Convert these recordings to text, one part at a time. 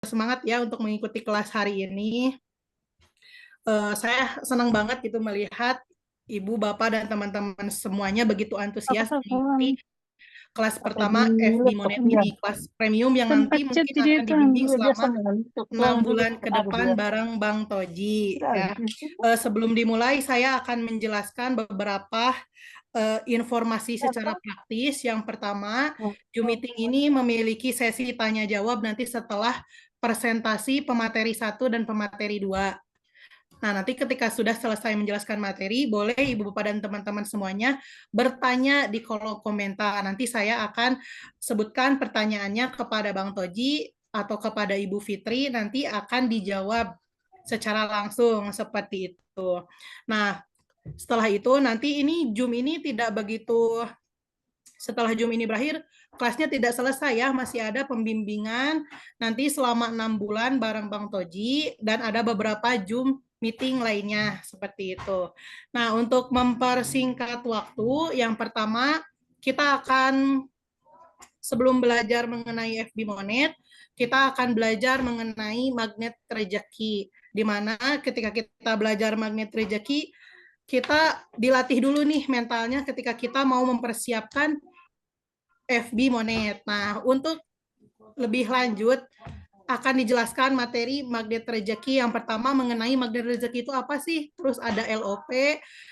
semangat ya untuk mengikuti kelas hari ini. Saya senang banget gitu melihat Ibu, Bapak, dan teman-teman semuanya begitu Aku antusias telepon mengikuti kelas apa di pertama FB Monet laptopnya ini, kelas premium yang tempat nanti chat mungkin jadi akan itu yang dibimbing dulu biasa selama ngantuk 6 pulang dulu bulan cepet ke aku depan bilang bareng Bang Toji. udah Ya. Sebelum dimulai, saya akan menjelaskan beberapa informasi secara apa praktis. Yang pertama, Zoom meeting ini memiliki sesi tanya jawab nanti setelah presentasi pemateri 1 dan pemateri 2. Nah, nanti ketika sudah selesai menjelaskan materi, boleh Ibu Bapak dan teman-teman semuanya bertanya di kolom komentar. Nanti saya akan sebutkan pertanyaannya kepada Bang Toji atau kepada Ibu Fitri, nanti akan dijawab secara langsung seperti itu. Nah, setelah itu nanti ini Zoom ini tidak begitu, setelah Zoom ini berakhir, kelasnya tidak selesai ya, masih ada pembimbingan nanti selama 6 bulan bareng Bang Toji, dan ada beberapa Zoom meeting lainnya seperti itu. Nah, untuk mempersingkat waktu, yang pertama kita akan, sebelum belajar mengenai FB Monet, kita akan belajar mengenai magnet rezeki, di mana ketika kita belajar magnet rezeki, kita dilatih dulu nih mentalnya ketika kita mau mempersiapkan FB Monet. Nah, untuk lebih lanjut akan dijelaskan materi magnet rezeki. Yang pertama mengenai magnet rezeki itu apa sih? Terus ada LOP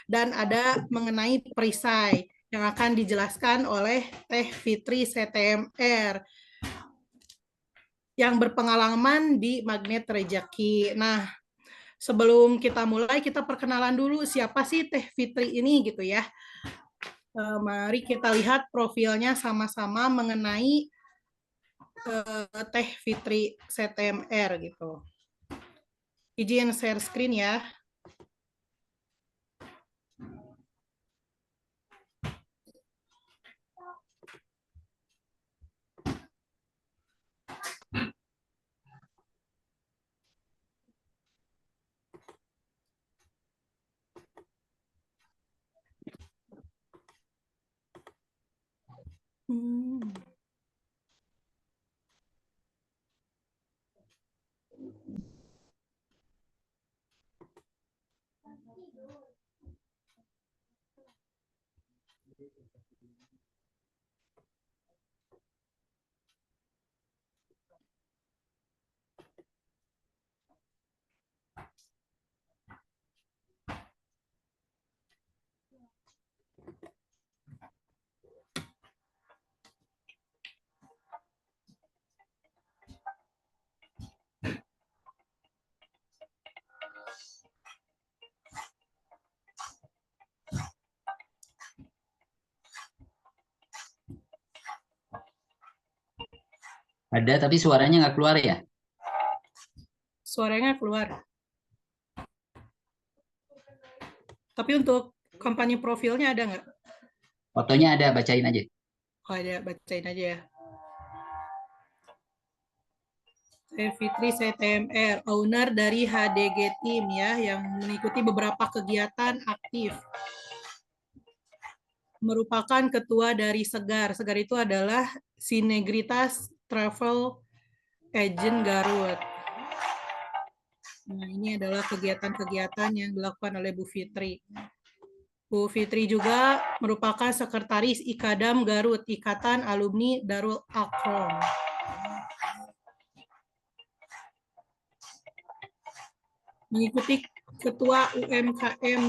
dan ada mengenai perisai yang akan dijelaskan oleh Teh Fitri CTMR yang berpengalaman di magnet rezeki. Nah, sebelum kita mulai, kita perkenalan dulu siapa sih Teh Fitri ini gitu ya. Mari kita lihat profilnya sama-sama mengenai Teh Fitri CTMR gitu. Izin share screen ya. Hmm. Ada, tapi suaranya nggak keluar ya? Suaranya keluar. Tapi untuk kampanye profilnya ada nggak? Fotonya ada, bacain aja. Oh, ada, bacain aja ya. Saya Fitri CTMR, owner dari HDG Team ya, yang mengikuti beberapa kegiatan aktif. Merupakan ketua dari Segar. Segar itu adalah Sinegritas Travel Agent Garut. Nah, ini adalah kegiatan-kegiatan yang dilakukan oleh Bu Fitri. Bu Fitri juga merupakan sekretaris IKADAM Garut, Ikatan Alumni Darul Akrom. Mengikuti ketua UMKM.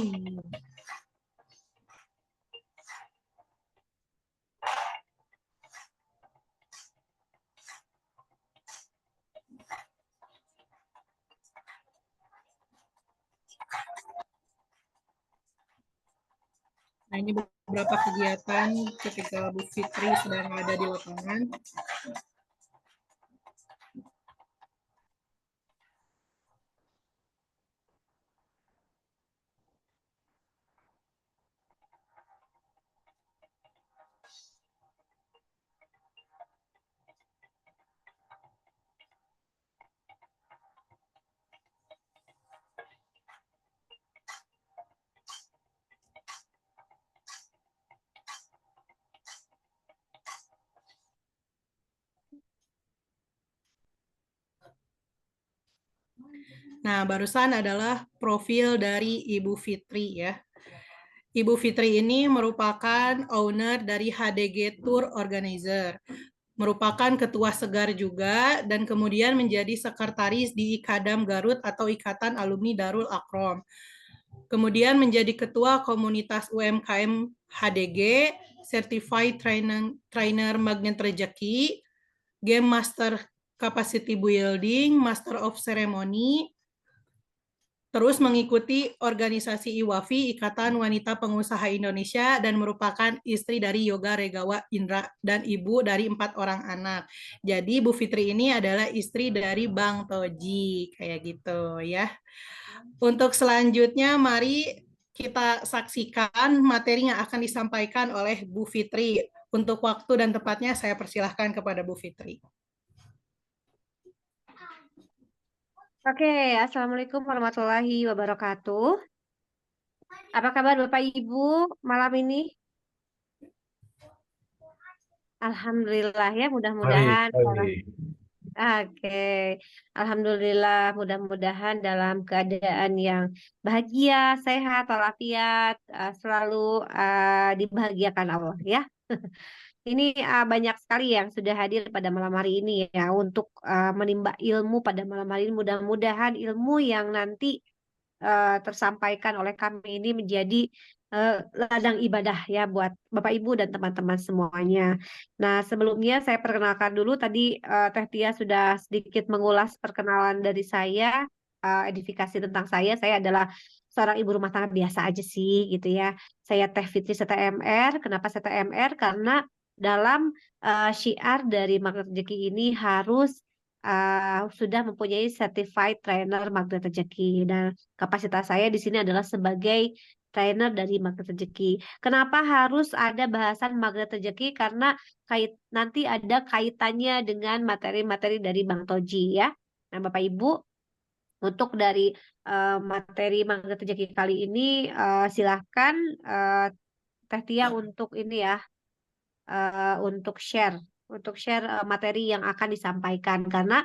Nah, ini beberapa kegiatan ketika Bu Fitri sedang ada di lapangan. Nah, barusan adalah profil dari Ibu Fitri ya. Ibu Fitri ini merupakan owner dari HDG Tour Organizer, merupakan ketua Segar juga, dan kemudian menjadi sekretaris di IKADAM Garut atau Ikatan Alumni Darul Akrom. Kemudian menjadi ketua komunitas UMKM HDG, Certified Trainer Magnet Rejeki, Game Master Capacity Building, Master of Ceremony, terus mengikuti organisasi IWAFI, Ikatan Wanita Pengusaha Indonesia, dan merupakan istri dari Yoga Regawa Indra dan ibu dari 4 orang anak. Jadi Bu Fitri ini adalah istri dari Bang Toji, kayak gitu ya. Untuk selanjutnya, mari kita saksikan materi yang akan disampaikan oleh Bu Fitri. Untuk waktu dan tempatnya saya persilahkan kepada Bu Fitri. Oke, Assalamualaikum warahmatullahi wabarakatuh. Apa kabar Bapak Ibu malam ini? Alhamdulillah ya, mudah-mudahan. Oke, Alhamdulillah, mudah-mudahan dalam keadaan yang bahagia, sehat, walafiat, selalu dibahagiakan Allah ya. Ini banyak sekali yang sudah hadir pada malam hari ini ya untuk menimba ilmu pada malam hari ini. Mudah-mudahan ilmu yang nanti tersampaikan oleh kami ini menjadi ladang ibadah ya buat Bapak Ibu dan teman-teman semuanya. Nah, sebelumnya saya perkenalkan dulu tadi Teh Tia sudah sedikit mengulas perkenalan dari saya, edifikasi tentang saya. Saya adalah seorang ibu rumah tangga biasa aja sih gitu ya. Saya Teh Fitri STMR. Kenapa STMR? Karena dalam syiar dari Magnet Rezeki ini harus sudah mempunyai certified trainer Magnet Rezeki. Dan kapasitas saya di sini adalah sebagai trainer dari Magnet Rezeki. Kenapa harus ada bahasan Magnet Rezeki? Karena nanti ada kaitannya dengan materi-materi dari Bang Toji ya. Nah, Bapak Ibu, untuk dari materi Magnet Rezeki kali ini silahkan Teh Tia untuk ini ya, untuk share materi yang akan disampaikan, karena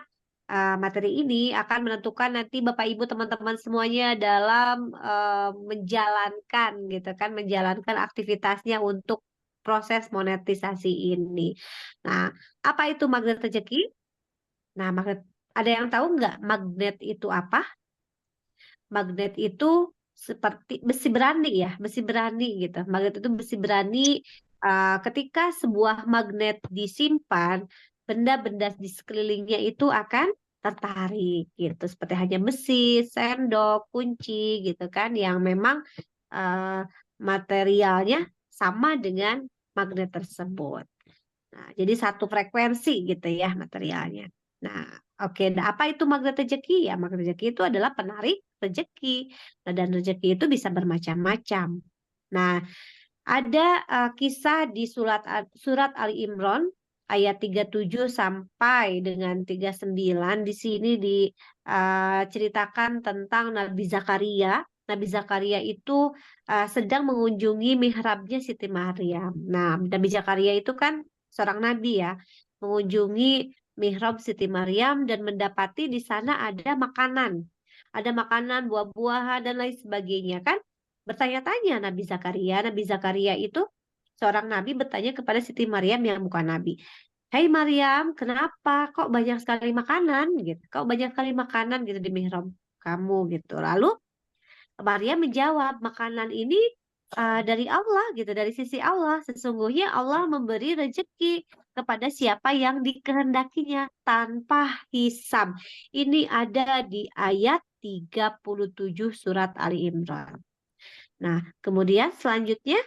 materi ini akan menentukan nanti Bapak Ibu teman-teman semuanya dalam menjalankan gitu kan, menjalankan aktivitasnya untuk proses monetisasi ini. Nah, apa itu magnet rezeki? Nah, ada yang tahu nggak magnet itu apa? Magnet itu seperti besi berani ya, besi berani gitu. Magnet itu besi berani. Ketika sebuah magnet disimpan, benda-benda di sekelilingnya itu akan tertarik gitu. Seperti hanya besi, sendok, kunci gitu kan, yang memang materialnya sama dengan magnet tersebut. Nah, jadi satu frekuensi gitu ya materialnya. Nah, oke, nah, apa itu magnet rezeki? Ya, magnet rezeki itu adalah penarik rezeki. Nah, dan rezeki itu bisa bermacam-macam. Nah, ada kisah di surat Ali Imran ayat 37 sampai dengan 39. Di sini diceritakan tentang Nabi Zakaria. Nabi Zakaria itu sedang mengunjungi mihrabnya Siti Maryam. Nah, Nabi Zakaria itu kan seorang nabi ya, mengunjungi mihrab Siti Maryam dan mendapati di sana ada makanan. Ada makanan, buah-buahan dan lain sebagainya kan. Bertanya-tanya Nabi Zakaria. Nabi Zakaria itu seorang nabi bertanya kepada Siti Maryam yang bukan nabi. Hai Maryam, kenapa kok banyak sekali makanan gitu? Kok banyak sekali makanan gitu di mihrab kamu gitu. Lalu Maryam menjawab, makanan ini dari Allah gitu, dari sisi Allah. Sesungguhnya Allah memberi rezeki kepada siapa yang dikehendakinya tanpa hisab. Ini ada di ayat 37 surat Ali Imran. Nah, kemudian selanjutnya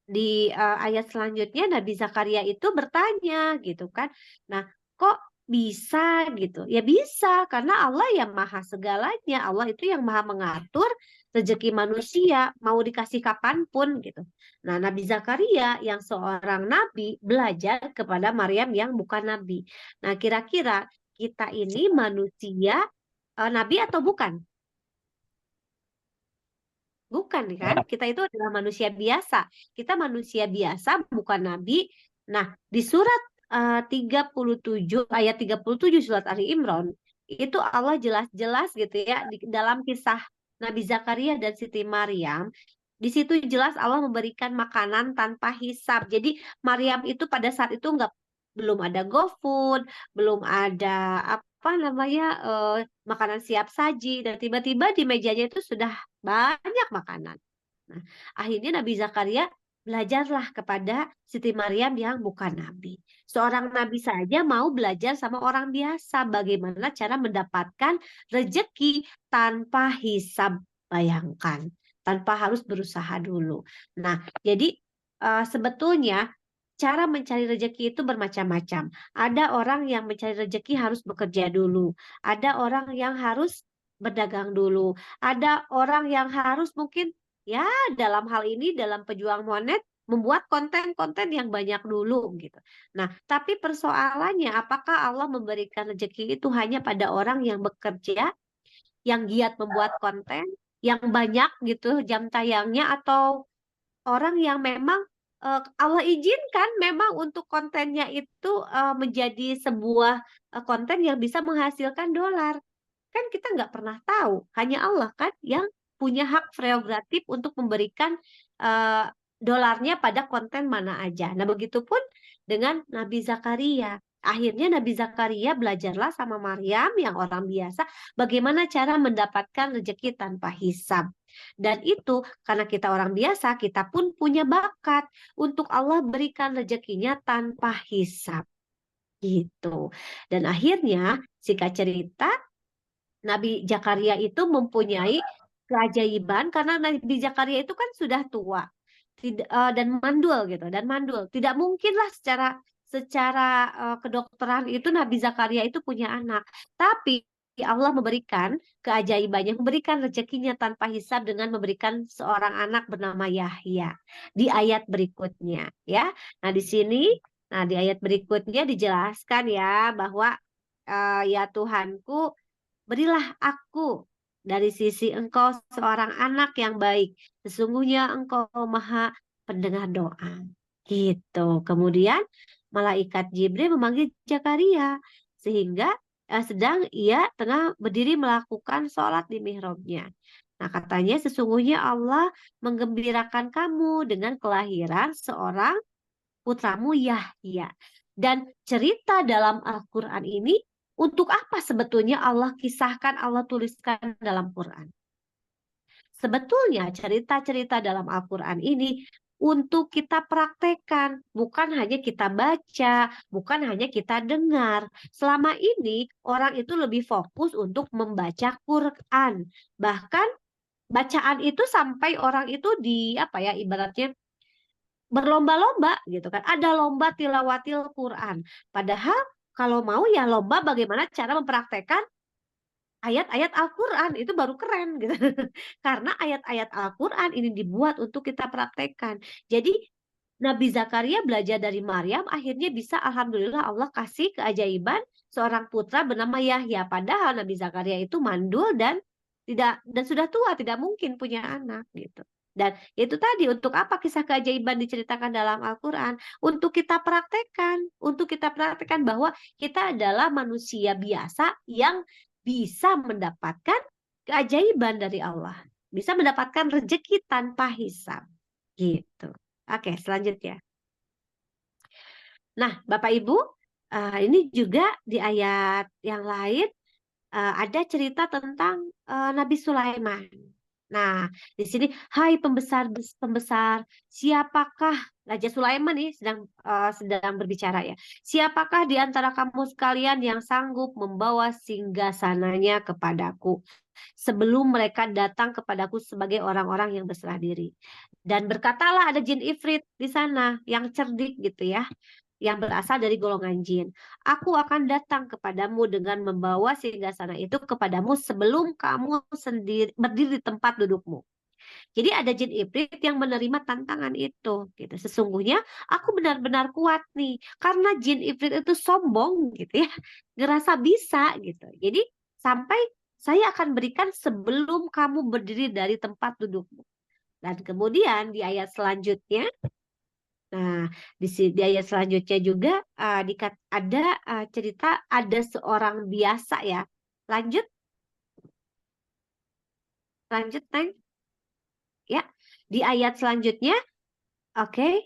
di ayat selanjutnya Nabi Zakaria itu bertanya gitu kan. Nah, kok bisa gitu? Ya bisa, karena Allah yang maha segalanya. Allah itu yang maha mengatur rezeki manusia, mau dikasih kapanpun gitu. Nah, Nabi Zakaria yang seorang nabi belajar kepada Maryam yang bukan nabi. Nah, kira-kira kita ini manusia nabi atau bukan? Bukan kan? Kita itu adalah manusia biasa. Kita manusia biasa, bukan nabi. Nah, di surat 37 ayat 37 surat Ali Imran itu Allah jelas-jelas gitu ya di dalam kisah Nabi Zakaria dan Siti Maryam. Di situ jelas Allah memberikan makanan tanpa hisab. Jadi Maryam itu pada saat itu belum ada GoFood, belum ada apa namanya makanan siap saji, dan tiba-tiba di mejanya itu sudah banyak makanan. Nah, akhirnya Nabi Zakaria belajarlah kepada Siti Maryam yang bukan nabi. Seorang nabi saja mau belajar sama orang biasa bagaimana cara mendapatkan rezeki tanpa hisab. Bayangkan, tanpa harus berusaha dulu. Nah, jadi sebetulnya cara mencari rezeki itu bermacam-macam. Ada orang yang mencari rezeki harus bekerja dulu. Ada orang yang harus berdagang dulu. Ada orang yang harus mungkin ya dalam hal ini dalam pejuang monet membuat konten-konten yang banyak dulu gitu. Nah, tapi persoalannya apakah Allah memberikan rezeki itu hanya pada orang yang bekerja, yang giat membuat konten, yang banyak gitu jam tayangnya, atau orang yang memang Allah izinkan memang untuk kontennya itu menjadi sebuah konten yang bisa menghasilkan dolar. Kan kita nggak pernah tahu, hanya Allah kan yang punya hak prerogatif untuk memberikan dolarnya pada konten mana aja. Nah, begitupun dengan Nabi Zakaria. Akhirnya Nabi Zakaria belajarlah sama Maryam yang orang biasa bagaimana cara mendapatkan rezeki tanpa hisab. Dan itu karena kita orang biasa, kita pun punya bakat untuk Allah berikan rezekinya tanpa hisab. Gitu. Dan akhirnya singkat cerita Nabi Zakaria itu mempunyai keajaiban karena Nabi Zakaria itu kan sudah tua dan mandul gitu, dan mandul. Tidak mungkinlah secara kedokteran itu Nabi Zakaria itu punya anak. Tapi Allah memberikan keajaibannya, memberikan rezekinya tanpa hisab dengan memberikan seorang anak bernama Yahya di ayat berikutnya ya. Nah, di ayat berikutnya dijelaskan ya bahwa ya Tuhanku, berilah aku dari sisi Engkau seorang anak yang baik. Sesungguhnya Engkau Maha pendengar doa. Gitu. Kemudian malaikat Jibril memanggil Zakaria sehingga sedang ia tengah berdiri melakukan sholat di mihrabnya. Nah, katanya sesungguhnya Allah menggembirakan kamu dengan kelahiran seorang putramu Yahya. Dan cerita dalam Al-Quran ini untuk apa sebetulnya Allah kisahkan, Allah tuliskan dalam Quran? Sebetulnya cerita-cerita dalam Al-Quran ini untuk kita praktekkan, bukan hanya kita baca, bukan hanya kita dengar. Selama ini orang itu lebih fokus untuk membaca Quran. Bahkan bacaan itu sampai orang itu ibaratnya berlomba-lomba gitu kan. Ada lomba tilawatil Quran. Padahal kalau mau ya lomba bagaimana cara mempraktekkan ayat-ayat Al-Quran, itu baru keren gitu. Karena ayat-ayat Al-Quran ini dibuat untuk kita praktekkan. Jadi Nabi Zakaria belajar dari Maryam, akhirnya bisa alhamdulillah Allah kasih keajaiban seorang putra bernama Yahya. Padahal Nabi Zakaria itu mandul dan sudah tua, tidak mungkin punya anak gitu. Dan itu tadi untuk apa kisah keajaiban diceritakan dalam Al-Quran? Untuk kita praktekkan bahwa kita adalah manusia biasa yang bisa mendapatkan keajaiban dari Allah, bisa mendapatkan rezeki tanpa hisab, gitu. Oke, selanjutnya. Nah, Bapak Ibu, ini juga di ayat yang lain ada cerita tentang Nabi Sulaiman. Nah, di sini, hai pembesar, siapakah Raja Sulaiman nih sedang berbicara ya. Siapakah di antara kamu sekalian yang sanggup membawa singgasananya kepadaku sebelum mereka datang kepadaku sebagai orang-orang yang berserah diri. Dan berkatalah ada jin ifrit di sana yang cerdik gitu ya, yang berasal dari golongan jin. Aku akan datang kepadamu dengan membawa singgasana itu kepadamu sebelum kamu sendiri berdiri di tempat dudukmu. Jadi ada jin ifrit yang menerima tantangan itu gitu. Sesungguhnya aku benar-benar kuat nih, karena jin ifrit itu sombong gitu ya, ngerasa bisa gitu. Jadi sampai saya akan berikan sebelum kamu berdiri dari tempat dudukmu. Dan kemudian di ayat selanjutnya, nah, di ayat selanjutnya juga ada cerita ada seorang biasa ya, Lanjut, lanjut, Neng. Ya, di ayat selanjutnya, oke.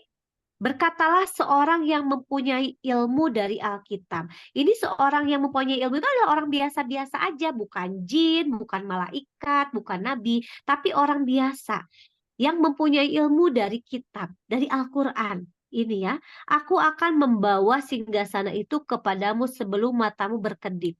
Berkatalah seorang yang mempunyai ilmu dari Alkitab. Ini seorang yang mempunyai ilmu itu adalah orang biasa-biasa aja, bukan jin, bukan malaikat, bukan nabi, tapi orang biasa yang mempunyai ilmu dari kitab, dari Al-Quran. Ini ya, aku akan membawa singgasana itu kepadamu sebelum matamu berkedip.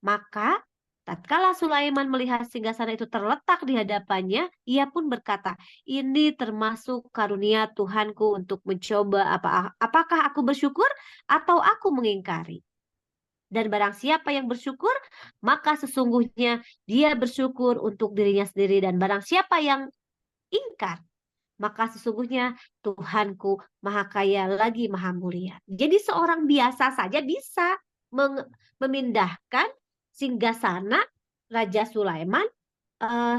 Maka tatkala Sulaiman melihat singgasana itu terletak di hadapannya, ia pun berkata, ini termasuk karunia Tuhanku untuk mencoba apakah aku bersyukur atau aku mengingkari. Dan barang siapa yang bersyukur, maka sesungguhnya dia bersyukur untuk dirinya sendiri. Dan barang siapa yang ingkar, maka sesungguhnya Tuhanku maha kaya lagi maha mulia. Jadi seorang biasa saja bisa memindahkan singgasana Raja Sulaiman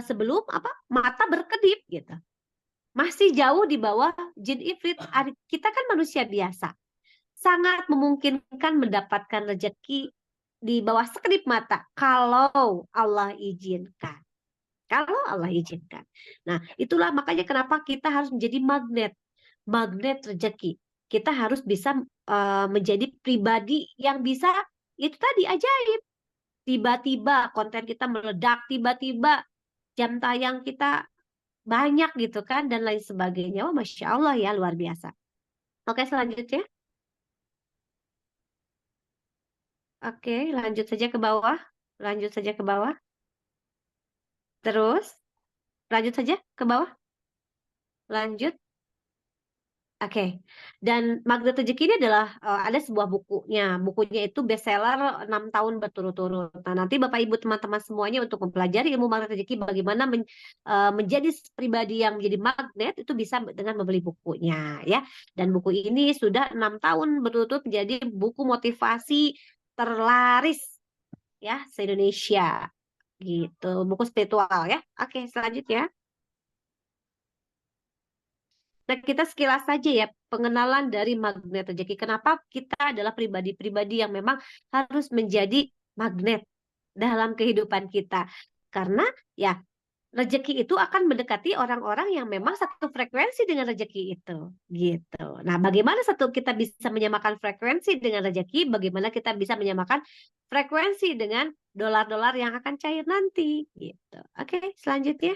sebelum mata berkedip gitu. Masih jauh di bawah jin ifrit. Kita kan manusia biasa. Sangat memungkinkan mendapatkan rezeki di bawah sekedip mata kalau Allah izinkan. Kalau Allah izinkan. Nah, itulah makanya kenapa kita harus menjadi magnet rezeki. Kita harus bisa menjadi pribadi yang bisa itu tadi ajaib. Tiba-tiba konten kita meledak, tiba-tiba jam tayang kita banyak gitu kan, dan lain sebagainya. Wah, Masya Allah ya, luar biasa. Oke, selanjutnya. Oke, lanjut saja ke bawah. Lanjut saja ke bawah. Terus, lanjut saja ke bawah. Lanjut. Oke, dan Magnet Rezeki ini adalah ada sebuah bukunya. Bukunya itu bestseller 6 tahun berturut-turut. Nah, nanti Bapak Ibu teman-teman semuanya untuk mempelajari ilmu Magnet Rezeki bagaimana menjadi pribadi yang menjadi magnet itu bisa dengan membeli bukunya ya. Dan buku ini sudah 6 tahun berturut-turut menjadi buku motivasi terlaris ya se-Indonesia gitu. Buku spiritual ya. Oke, selanjutnya. Nah, kita sekilas saja ya pengenalan dari magnet rezeki. Kenapa kita adalah pribadi-pribadi yang memang harus menjadi magnet dalam kehidupan kita. Karena ya rezeki itu akan mendekati orang-orang yang memang satu frekuensi dengan rezeki itu. Gitu. Nah, bagaimana kita bisa menyamakan frekuensi dengan rezeki? Bagaimana kita bisa menyamakan frekuensi dengan dolar-dolar yang akan cair nanti? Gitu. Oke, selanjutnya.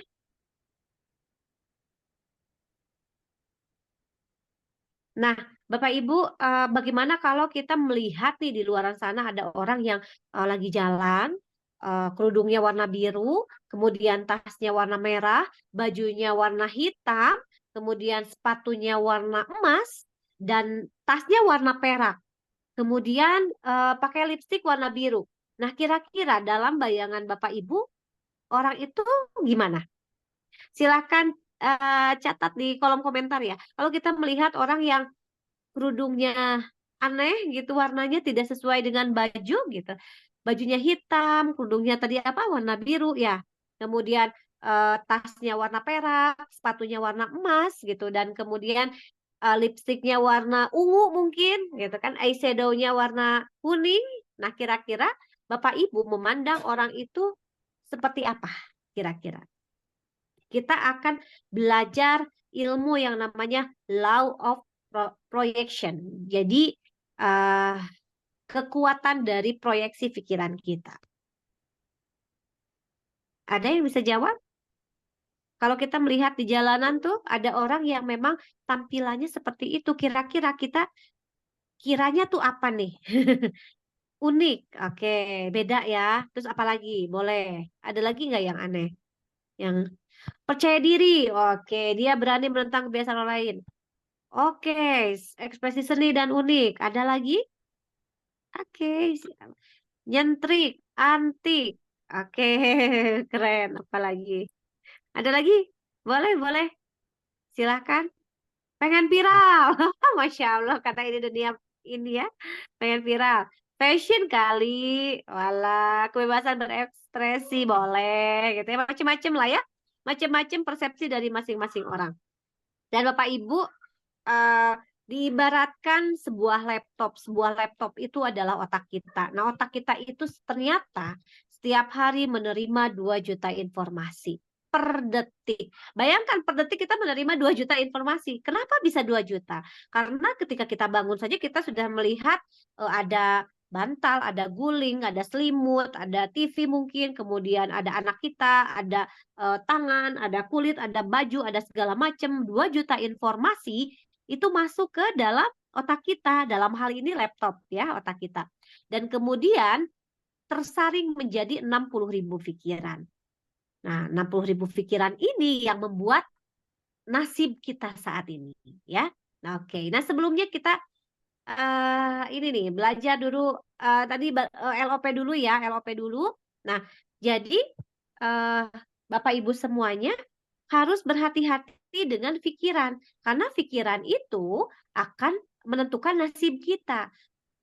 Nah, Bapak Ibu, bagaimana kalau kita melihat nih di luar sana ada orang yang lagi jalan, kerudungnya warna biru, kemudian tasnya warna merah, bajunya warna hitam, kemudian sepatunya warna emas, dan tasnya warna perak. Kemudian pakai lipstik warna biru. Nah, kira-kira dalam bayangan Bapak Ibu, orang itu gimana? Silakan catat di kolom komentar ya. Kalau kita melihat orang yang kerudungnya aneh gitu, warnanya tidak sesuai dengan baju gitu. Bajunya hitam, kerudungnya tadi warna biru ya. Kemudian tasnya warna perak, sepatunya warna emas gitu, dan kemudian lipstiknya warna ungu mungkin gitu kan, eyeshadow-nya warna kuning. Nah, kira-kira Bapak Ibu memandang orang itu seperti apa kira-kira? Kita akan belajar ilmu yang namanya law of projection. Jadi kekuatan dari proyeksi pikiran kita. Ada yang bisa jawab? Kalau kita melihat di jalanan tuh ada orang yang memang tampilannya seperti itu. Kira-kira kita kiranya tuh apa nih? Unik. Oke, beda ya. Terus apa lagi? Boleh. Ada lagi nggak yang aneh? Yang percaya diri. Oke, dia berani menentang kebiasaan orang lain. Oke, ekspresi seni dan unik. Ada lagi? Oke, nyentrik, antik. Oke, keren. Apalagi? Ada lagi? Boleh, boleh. Silahkan. Pengen viral. Masya Allah, kata ini dunia ini ya. Pengen viral. Fashion kali. Walah, kebebasan berekspresi boleh. Gitu ya. Macam-macam lah ya. Macam-macam persepsi dari masing-masing orang. Dan Bapak Ibu, diibaratkan sebuah laptop itu adalah otak kita. Nah, otak kita itu ternyata setiap hari menerima 2 juta informasi per detik. Bayangkan per detik kita menerima 2 juta informasi. Kenapa bisa 2 juta? Karena ketika kita bangun saja kita sudah melihat ada bantal, ada guling, ada selimut, ada TV mungkin, kemudian ada anak kita, ada tangan, ada kulit, ada baju, ada segala macam. 2 juta informasi itu masuk ke dalam otak kita, dalam hal ini laptop ya, otak kita. Dan kemudian tersaring menjadi 60.000 pikiran. Nah, 60.000 pikiran ini yang membuat nasib kita saat ini ya. Nah, oke. Nah, sebelumnya kita ini nih belajar dulu tadi LOP dulu ya, LOP dulu. Nah, jadi Bapak Ibu semuanya harus berhati-hati dengan pikiran karena pikiran itu akan menentukan nasib kita.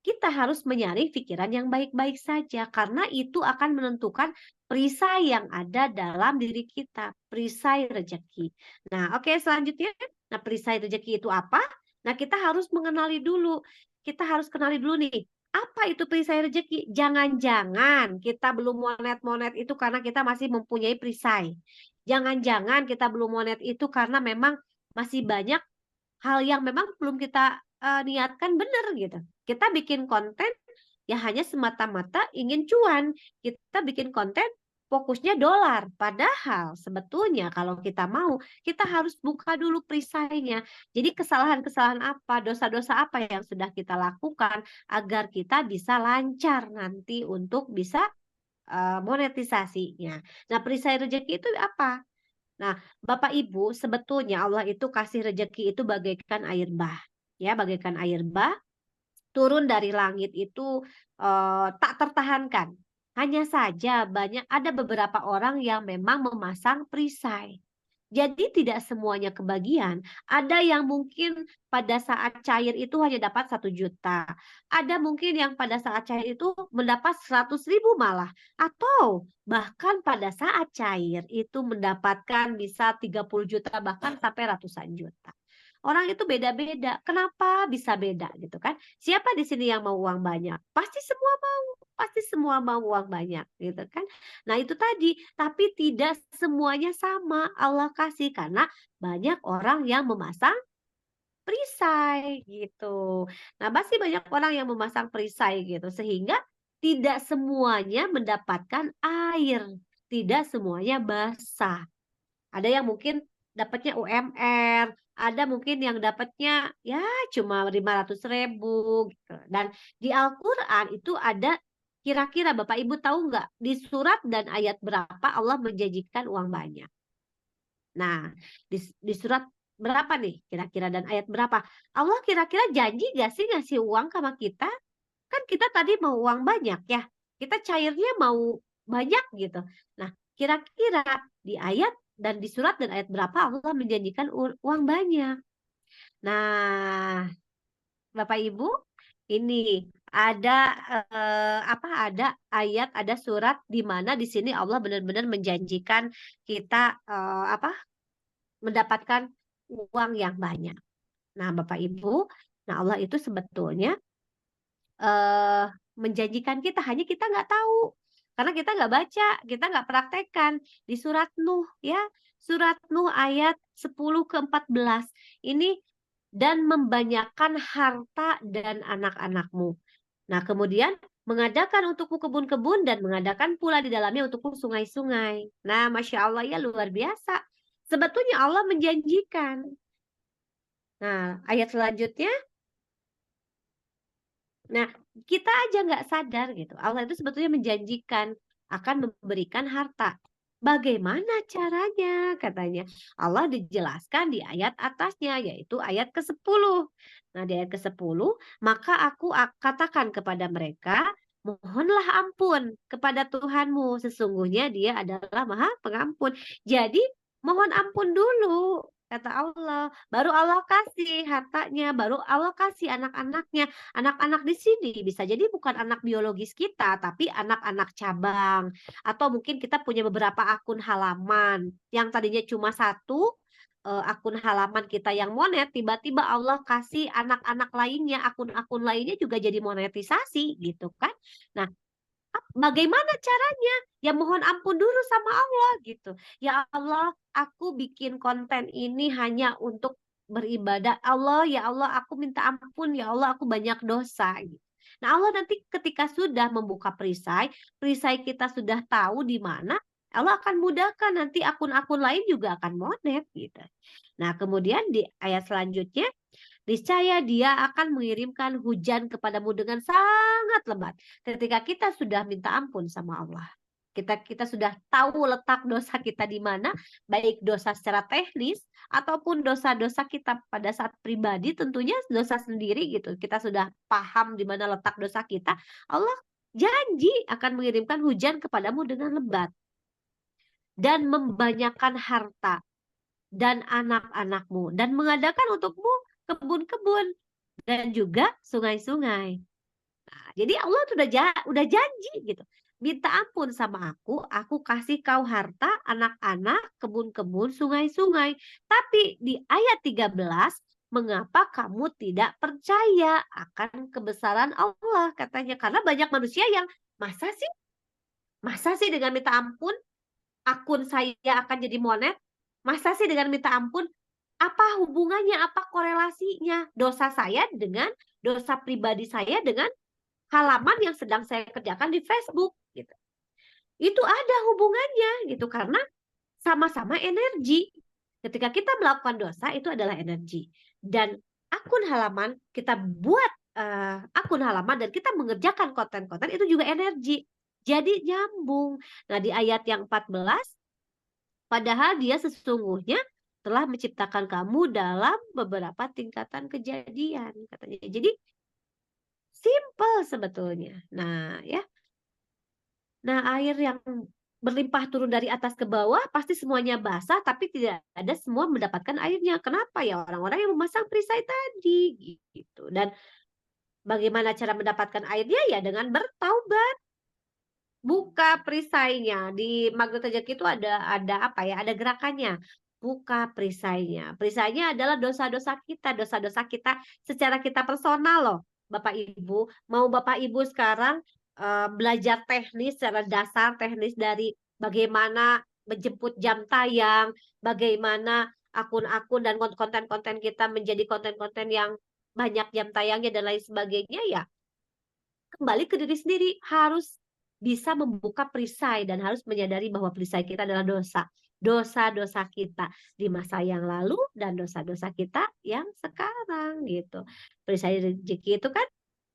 Kita harus menyaring pikiran yang baik-baik saja karena itu akan menentukan perisai yang ada dalam diri kita, perisai rezeki. Nah, oke, selanjutnya, nah perisai rezeki itu apa? Nah, kita harus mengenali dulu. Kita harus kenali dulu nih, apa itu perisai rezeki? Jangan-jangan kita belum monet-monet itu karena kita masih mempunyai perisai. Jangan-jangan kita belum monet itu karena memang masih banyak hal yang memang belum kita niatkan benar gitu. Kita bikin konten ya hanya semata-mata ingin cuan. Kita bikin konten fokusnya dolar. Padahal sebetulnya kalau kita mau, kita harus buka dulu perisainya. Jadi kesalahan-kesalahan apa, dosa-dosa apa yang sudah kita lakukan agar kita bisa lancar nanti untuk bisa monetisasinya. Nah, perisai rezeki itu apa? Nah, Bapak Ibu, sebetulnya Allah itu kasih rezeki itu bagaikan air bah. Ya, bagaikan air bah turun dari langit itu tak tertahankan. Hanya saja ada beberapa orang yang memang memasang perisai. Jadi tidak semuanya kebagian. Ada yang mungkin pada saat cair itu hanya dapat 1 juta. Ada mungkin yang pada saat cair itu mendapat 100.000 malah. Atau bahkan pada saat cair itu mendapatkan bisa 30 juta bahkan sampai ratusan juta. Orang itu beda-beda. Kenapa bisa beda gitu kan? Siapa di sini yang mau uang banyak? Pasti semua mau. Pasti semua mau uang banyak gitu kan. Nah, itu tadi, tapi tidak semuanya sama Allah kasih karena banyak orang yang memasang perisai gitu. Nah, pasti banyak orang yang memasang perisai gitu sehingga tidak semuanya mendapatkan air, tidak semuanya basah. Ada yang mungkin dapatnya UMR, ada mungkin yang dapatnya ya cuma 500.000 gitu. Dan di Al-Qur'an itu ada kira-kira Bapak Ibu tahu nggak di surat dan ayat berapa Allah menjanjikan uang banyak? Nah, di surat berapa nih kira-kira dan ayat berapa? Allah kira-kira janji nggak sih ngasih uang sama kita? Kan kita tadi mau uang banyak ya. Kita cairnya mau banyak gitu. Nah, kira-kira di ayat dan di surat dan ayat berapa Allah menjanjikan uang banyak? Nah, Bapak Ibu, ini ada ada ayat, ada surat di mana di sini Allah benar-benar menjanjikan kita mendapatkan uang yang banyak. Nah, Bapak Ibu, nah Allah itu sebetulnya menjanjikan kita, hanya kita nggak tahu. Karena kita nggak baca, kita nggak praktekkan. Di surat Nuh ya, surat Nuh ayat 10-14. Ini dan membanyakkan harta dan anak-anakmu. Nah, kemudian mengadakan untukmu kebun-kebun dan mengadakan pula di dalamnya untukmu sungai-sungai. Nah, Masya Allah ya luar biasa. Sebetulnya Allah menjanjikan. Nah, ayat selanjutnya. Nah, kita aja nggak sadar gitu. Allah itu sebetulnya menjanjikan akan memberikan harta. Bagaimana caranya? Katanya. Allah dijelaskan di ayat atasnya, yaitu ayat ke-10. Nah, di ayat ke-10, maka aku katakan kepada mereka, mohonlah ampun kepada Tuhanmu. Sesungguhnya dia adalah Maha Pengampun. Jadi, mohon ampun dulu. Kata Allah, baru Allah kasih hartanya, baru Allah kasih anak-anaknya. Anak-anak di sini bisa jadi bukan anak biologis kita, tapi anak-anak cabang. Atau mungkin kita punya beberapa akun halaman yang tadinya cuma satu akun halaman kita yang monet, tiba-tiba Allah kasih anak-anak lainnya, akun-akun lainnya juga jadi monetisasi gitu kan. Nah, bagaimana caranya? ya mohon ampun dulu sama Allah gitu. Ya Allah, aku bikin konten ini hanya untuk beribadah. Ya Allah, aku minta ampun. Ya Allah, aku banyak dosa. Gitu. Nah, Allah nanti ketika sudah membuka perisai kita sudah tahu di mana, Allah akan mudahkan nanti akun-akun lain juga akan monet gitu. Nah, kemudian di ayat selanjutnya, niscaya dia akan mengirimkan hujan kepadamu dengan sangat lebat. Ketika kita sudah minta ampun sama Allah. Kita sudah tahu letak dosa kita di mana, baik dosa secara teknis ataupun dosa-dosa kita pada saat pribadi, tentunya dosa sendiri gitu. Kita sudah paham di mana letak dosa kita. Allah janji akan mengirimkan hujan kepadamu dengan lebat dan membanyakkan harta dan anak-anakmu dan mengadakan untukmu kebun-kebun dan juga sungai-sungai. Nah, jadi Allah udah janji gitu. Minta ampun sama aku kasih kau harta, anak-anak, kebun-kebun, sungai-sungai. Tapi di ayat 13, mengapa kamu tidak percaya akan kebesaran Allah? Katanya, karena banyak manusia yang masa sih dengan minta ampun, akun saya akan jadi monet? Masa sih dengan minta ampun, apa hubungannya, apa korelasinya dosa saya dengan dosa pribadi saya dengan halaman yang sedang saya kerjakan di Facebook gitu. Itu ada hubungannya gitu karena sama-sama energi. Ketika kita melakukan dosa itu adalah energi. Dan akun halaman kita buat akun halaman dan kita mengerjakan konten-konten itu juga energi. Jadi nyambung. Nah, di ayat yang 14, padahal dia sesungguhnya telah menciptakan kamu dalam beberapa tingkatan kejadian katanya. Jadi simple sebetulnya. Nah, ya. Nah, air yang berlimpah turun dari atas ke bawah pasti semuanya basah tapi tidak ada semua mendapatkan airnya. Kenapa ya? Orang-orang yang memasang perisai tadi gitu. Dan bagaimana cara mendapatkan airnya ya dengan bertaubat. Buka perisainya. Di Magnet Rezeki itu ada apa ya? Ada gerakannya. Buka perisainya. Perisainya adalah dosa-dosa kita secara kita personal loh. Bapak Ibu, mau Bapak Ibu sekarang belajar teknis secara dasar teknis dari bagaimana menjemput jam tayang, bagaimana akun-akun dan konten-konten kita menjadi konten-konten yang banyak jam tayangnya dan lain sebagainya ya. Kembali ke diri sendiri, harus bisa membuka perisai dan harus menyadari bahwa perisai kita adalah dosa. Dosa-dosa kita di masa yang lalu dan dosa-dosa kita yang sekarang gitu. Perisai rezeki itu kan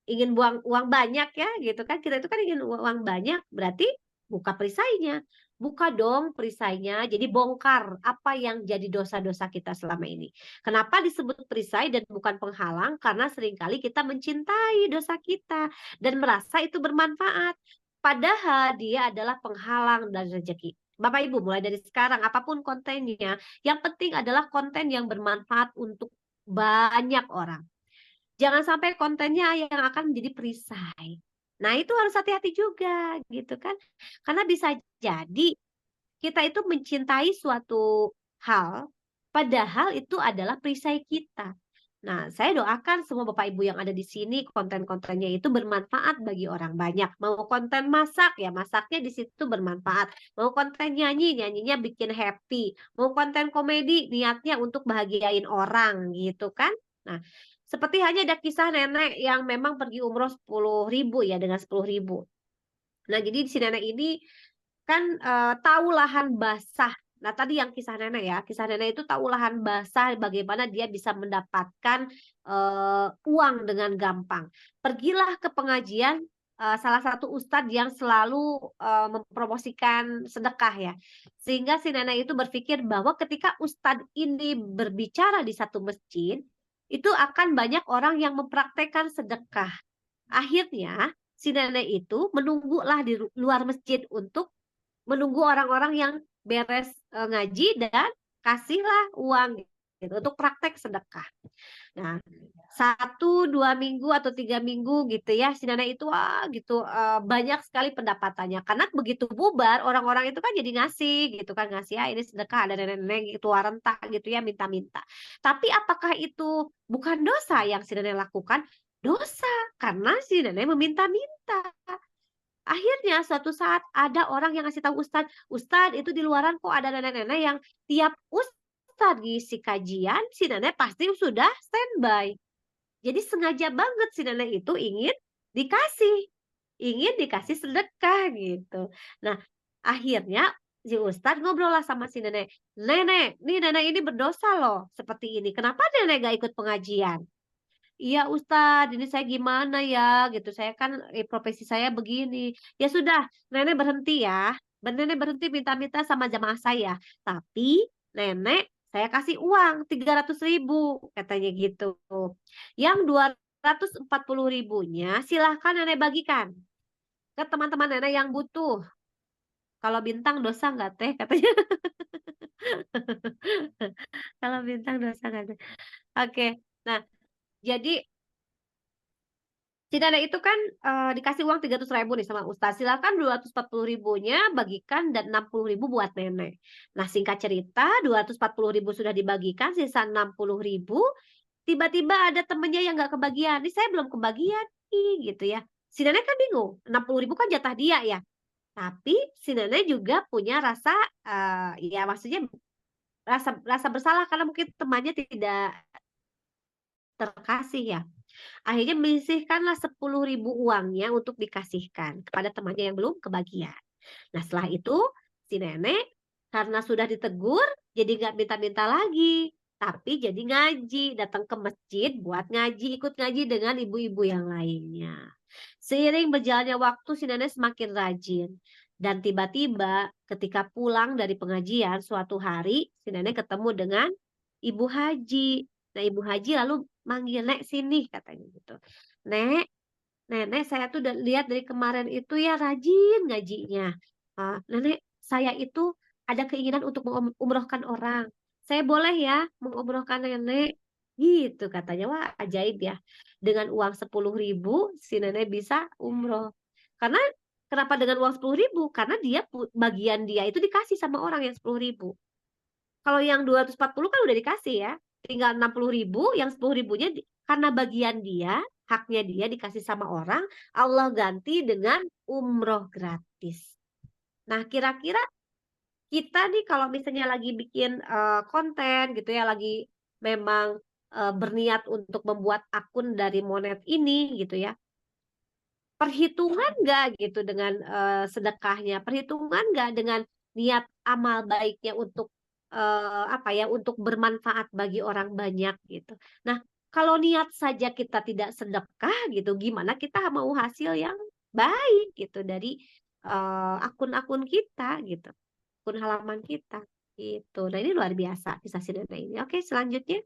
ingin buang uang banyak ya gitu kan. Kita itu kan ingin uang banyak, berarti buka perisainya. Buka dong perisainya, jadi bongkar apa yang jadi dosa-dosa kita selama ini. Kenapa disebut perisai dan bukan penghalang? Karena seringkali kita mencintai dosa kita dan merasa itu bermanfaat. Padahal dia adalah penghalang dari rezeki. Bapak Ibu, mulai dari sekarang apapun kontennya, yang penting adalah konten yang bermanfaat untuk banyak orang. Jangan sampai kontennya yang akan menjadi perisai. Nah, itu harus hati-hati juga gitu kan. Karena bisa jadi kita itu mencintai suatu hal padahal itu adalah perisai kita. Nah, saya doakan semua Bapak Ibu yang ada di sini konten-kontennya itu bermanfaat bagi orang banyak. Mau konten masak ya, masaknya di situ bermanfaat. Mau konten nyanyi, nyanyinya bikin happy. Mau konten komedi, niatnya untuk bahagiain orang gitu kan. Nah, seperti hanya ada kisah nenek yang memang pergi umroh 10.000 ya dengan 10.000. Nah, jadi si nenek ini kan tahu lahan basah. Nah, tadi yang kisah nenek ya, kisah nenek itu tahu lahan basah bagaimana dia bisa mendapatkan uang dengan gampang. Pergilah ke pengajian salah satu ustadz yang selalu mempromosikan sedekah ya. Sehingga si nenek itu berpikir bahwa ketika ustadz ini berbicara di satu masjid, itu akan banyak orang yang mempraktekkan sedekah. Akhirnya si nenek itu menunggulah di luar masjid untuk menunggu orang-orang yang beres ngaji dan kasihlah uang gitu, untuk praktek sedekah. Nah, 1-2 minggu atau 3 minggu gitu ya, si nenek itu gitu banyak sekali pendapatannya. Karena begitu bubar, orang-orang itu kan jadi ngasih gitu kan, ngasih ini sedekah, ada nenek-nenek gitu rentak gitu ya, minta-minta. Tapi apakah itu bukan dosa yang si nenek lakukan? Dosa, karena si nenek meminta-minta. Akhirnya suatu saat ada orang yang ngasih tahu Ustadz, "Ustadz, itu di luaran kok ada nenek-nenek yang tiap Ustadz ngisi kajian, si nenek pasti sudah standby." Jadi sengaja banget si nenek itu dikasih ingin dikasih sedekah gitu. Nah, akhirnya si Ustadz ngobrol lah sama si nenek, "Nenek, nih nenek ini berdosa loh seperti ini. Kenapa nenek gak ikut pengajian?" "Iya Ustadz, ini saya gimana ya gitu, saya kan profesi saya begini." "Ya sudah, nenek berhenti ya. Nenek berhenti minta-minta sama jamaah saya. Tapi nenek saya kasih uang 300.000 katanya gitu. Yang 240.000-nya silahkan nenek bagikan ke teman-teman nenek yang butuh. Kalau bintang dosa nggak teh?" katanya. Kalau bintang dosa nggak teh? Oke. Nah, jadi si nenek itu kan, dikasih uang 300.000 nih sama ustaz, silakan 240.000-nya bagikan dan 60.000 buat nenek. Nah, singkat cerita 240.000 sudah dibagikan, sisa 60.000, tiba-tiba ada temennya yang nggak kebagian, "Nih saya belum kebagian nih," gitu ya. Si nenek kan bingung, 60.000 kan jatah dia ya, tapi si nenek juga punya rasa, ya maksudnya rasa rasa bersalah karena mungkin temannya tidak terkasih ya. Akhirnya menyisihkanlah 10.000 uangnya untuk dikasihkan kepada temannya yang belum kebagian. Nah, setelah itu si nenek karena sudah ditegur jadi nggak minta-minta lagi, tapi jadi ngaji, datang ke masjid buat ngaji, ikut ngaji dengan ibu-ibu yang lainnya. Seiring berjalannya waktu si nenek semakin rajin dan tiba-tiba ketika pulang dari pengajian suatu hari si nenek ketemu dengan ibu haji. Nah, ibu haji lalu manggil, "Nek sini," katanya gitu. "Nek, nenek saya tuh lihat dari kemarin itu ya rajin ngajinya. Nenek saya itu ada keinginan untuk mengumrohkan orang. Saya boleh ya mengumrohkan nenek?" Gitu katanya. Wah, ajaib ya. Dengan uang 10.000 si nenek bisa umroh. Karena kenapa dengan uang 10.000? Karena bagian dia itu dikasih sama orang yang 10.000. Kalau yang 240 kan udah dikasih ya, tinggal 60.000, yang 10.000-nya karena bagian dia, haknya dia dikasih sama orang, Allah ganti dengan umroh gratis. Nah, kira-kira kita nih kalau misalnya lagi bikin, konten gitu ya, lagi memang, berniat untuk membuat akun dari Monet ini gitu ya, perhitungan nggak gitu dengan, sedekahnya? Perhitungan nggak dengan niat amal baiknya untuk, apa ya, untuk bermanfaat bagi orang banyak gitu. Nah, kalau niat saja kita tidak sedekah gitu, gimana kita mau hasil yang baik gitu dari, akun-akun kita gitu, akun halaman kita, gitu. Nah, ini luar biasa kisah si nenek ini. Oke, selanjutnya.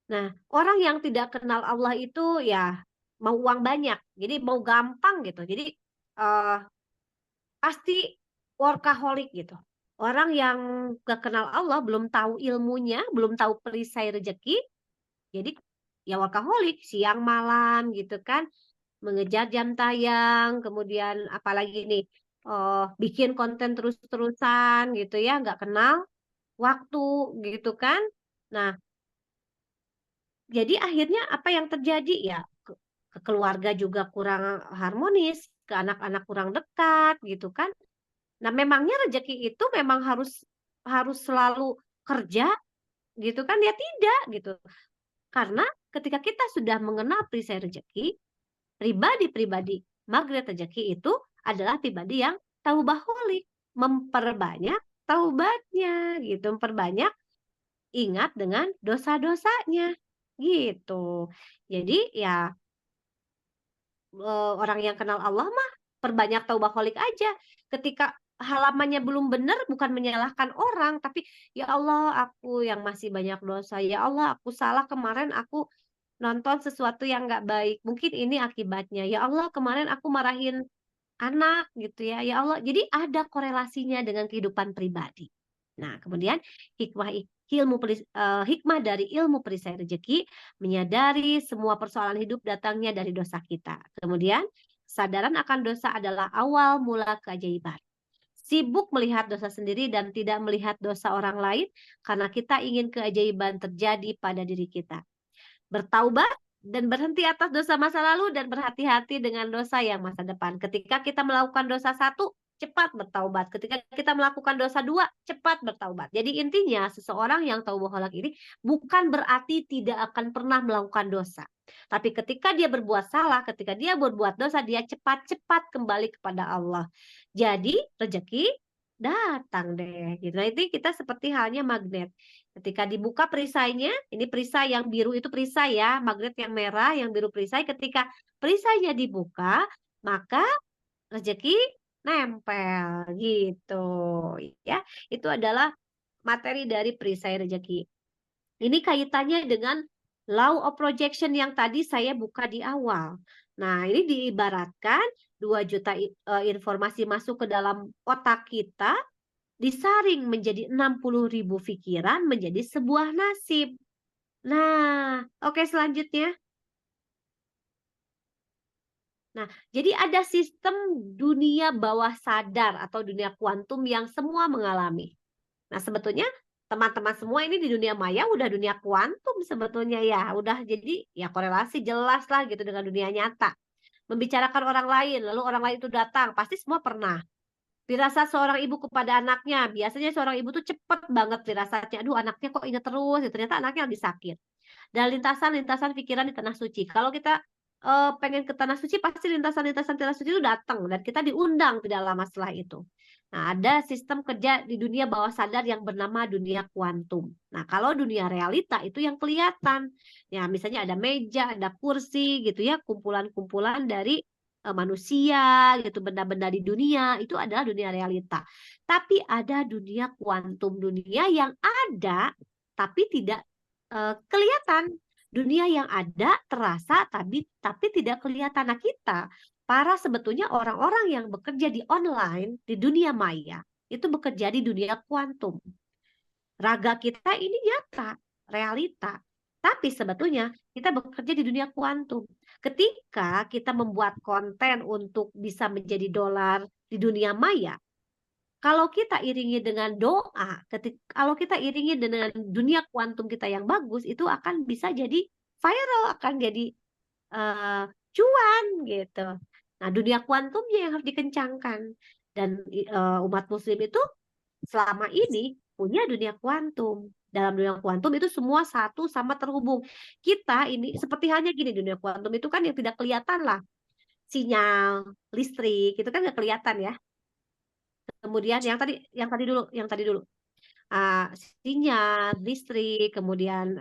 Nah, orang yang tidak kenal Allah itu ya mau uang banyak, jadi mau gampang gitu. Jadi, eee, pasti workaholic gitu. Orang yang gak kenal Allah, belum tahu ilmunya, belum tahu perisai rezeki, jadi ya workaholic, siang malam gitu kan, mengejar jam tayang, kemudian apalagi nih, bikin konten terus-terusan gitu ya, nggak kenal waktu gitu kan. Nah, jadi akhirnya apa yang terjadi? Ya ke keluarga juga kurang harmonis, ke anak-anak kurang dekat gitu kan. Nah, memangnya rezeki itu memang harus harus selalu kerja gitu kan? Ya tidak gitu. Karena ketika kita sudah mengenal perisai rezeki, pribadi-pribadi magnet rezeki itu adalah pribadi yang taubaholik, memperbanyak taubatnya gitu, memperbanyak ingat dengan dosa-dosanya gitu. Jadi ya orang yang kenal Allah mah perbanyak taubaholik aja. Ketika halamannya belum benar bukan menyalahkan orang, tapi, "Ya Allah aku yang masih banyak dosa, ya Allah aku salah kemarin aku nonton sesuatu yang nggak baik, mungkin ini akibatnya. Ya Allah kemarin aku marahin anak," gitu ya, ya Allah. Jadi ada korelasinya dengan kehidupan pribadi. Nah, kemudian hikmah dari ilmu perisai rezeki, menyadari semua persoalan hidup datangnya dari dosa kita. Kemudian, kesadaran akan dosa adalah awal mula keajaiban. Sibuk melihat dosa sendiri dan tidak melihat dosa orang lain karena kita ingin keajaiban terjadi pada diri kita. Bertaubat dan berhenti atas dosa masa lalu dan berhati-hati dengan dosa yang masa depan. Ketika kita melakukan dosa satu, cepat bertaubat. Ketika kita melakukan dosa dua, cepat bertaubat. Jadi intinya seseorang yang taubaholak ini bukan berarti tidak akan pernah melakukan dosa. Tapi ketika dia berbuat salah, ketika dia berbuat dosa, dia cepat-cepat kembali kepada Allah. Jadi rezeki datang deh. Gitu. Nah, itu kita seperti halnya magnet. Ketika dibuka perisainya, ini perisai yang biru itu perisai ya, magnet yang merah, yang biru perisai. Ketika perisainya dibuka, maka rezeki nempel gitu ya. Itu adalah materi dari perisai rezeki. Ini kaitannya dengan law of projection yang tadi saya buka di awal. Nah, ini diibaratkan 2 juta informasi masuk ke dalam otak kita, disaring menjadi 60.000 pikiran menjadi sebuah nasib. Nah, oke selanjutnya. Nah, jadi ada sistem dunia bawah sadar atau dunia kuantum yang semua mengalami. Nah, sebetulnya teman-teman semua ini di dunia maya udah dunia kuantum sebetulnya ya. Udah jadi ya korelasi jelas lah gitu dengan dunia nyata. Membicarakan orang lain, lalu orang lain itu datang, pasti semua pernah. Firasat seorang ibu kepada anaknya, biasanya seorang ibu tuh cepet banget firasatnya. Aduh, anaknya kok ingat terus, ya, ternyata anaknya lagi sakit. Dan lintasan-lintasan pikiran di tanah suci. Kalau kita pengen ke tanah suci, pasti lintasan-lintasan tanah suci itu datang dan kita diundang tidak lama setelah itu. Nah, ada sistem kerja di dunia bawah sadar yang bernama dunia kuantum. Nah, kalau dunia realita itu yang kelihatan. Ya, misalnya ada meja, ada kursi gitu ya, kumpulan-kumpulan dari manusia gitu, benda-benda di dunia itu adalah dunia realita. Tapi ada dunia kuantum, dunia yang ada tapi tidak kelihatan. Dunia yang ada terasa tapi tidak kelihatan. Nah, kita para sebetulnya orang-orang yang bekerja di online di dunia maya itu bekerja di dunia kuantum. Raga kita ini nyata, realita. Tapi sebetulnya kita bekerja di dunia kuantum. Ketika kita membuat konten untuk bisa menjadi dolar di dunia maya, kalau kita iringi dengan doa, kalau kita iringi dengan dunia kuantum kita yang bagus, itu akan bisa jadi viral, akan jadi cuan gitu. Nah, dunia kuantumnya yang harus dikencangkan. Dan umat muslim itu selama ini punya dunia kuantum. Dalam dunia kuantum itu semua satu sama terhubung. Kita ini seperti halnya gini, dunia kuantum itu kan yang tidak kelihatan lah. Sinyal, listrik, itu kan nggak kelihatan ya. Kemudian yang tadi dulu. Sinyal, listrik, kemudian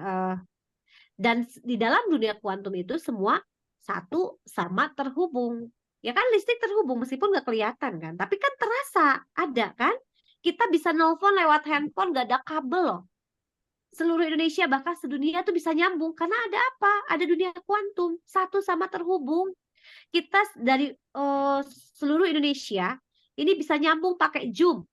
dan di dalam dunia kuantum itu semua satu sama terhubung. Ya kan listrik terhubung meskipun nggak kelihatan kan, tapi kan terasa ada kan. Kita bisa nelpon lewat handphone nggak ada kabel loh. Seluruh Indonesia bahkan sedunia tuh bisa nyambung karena ada apa? Ada dunia kuantum, satu sama terhubung. Kita dari seluruh Indonesia ini bisa nyambung pakai Zoom.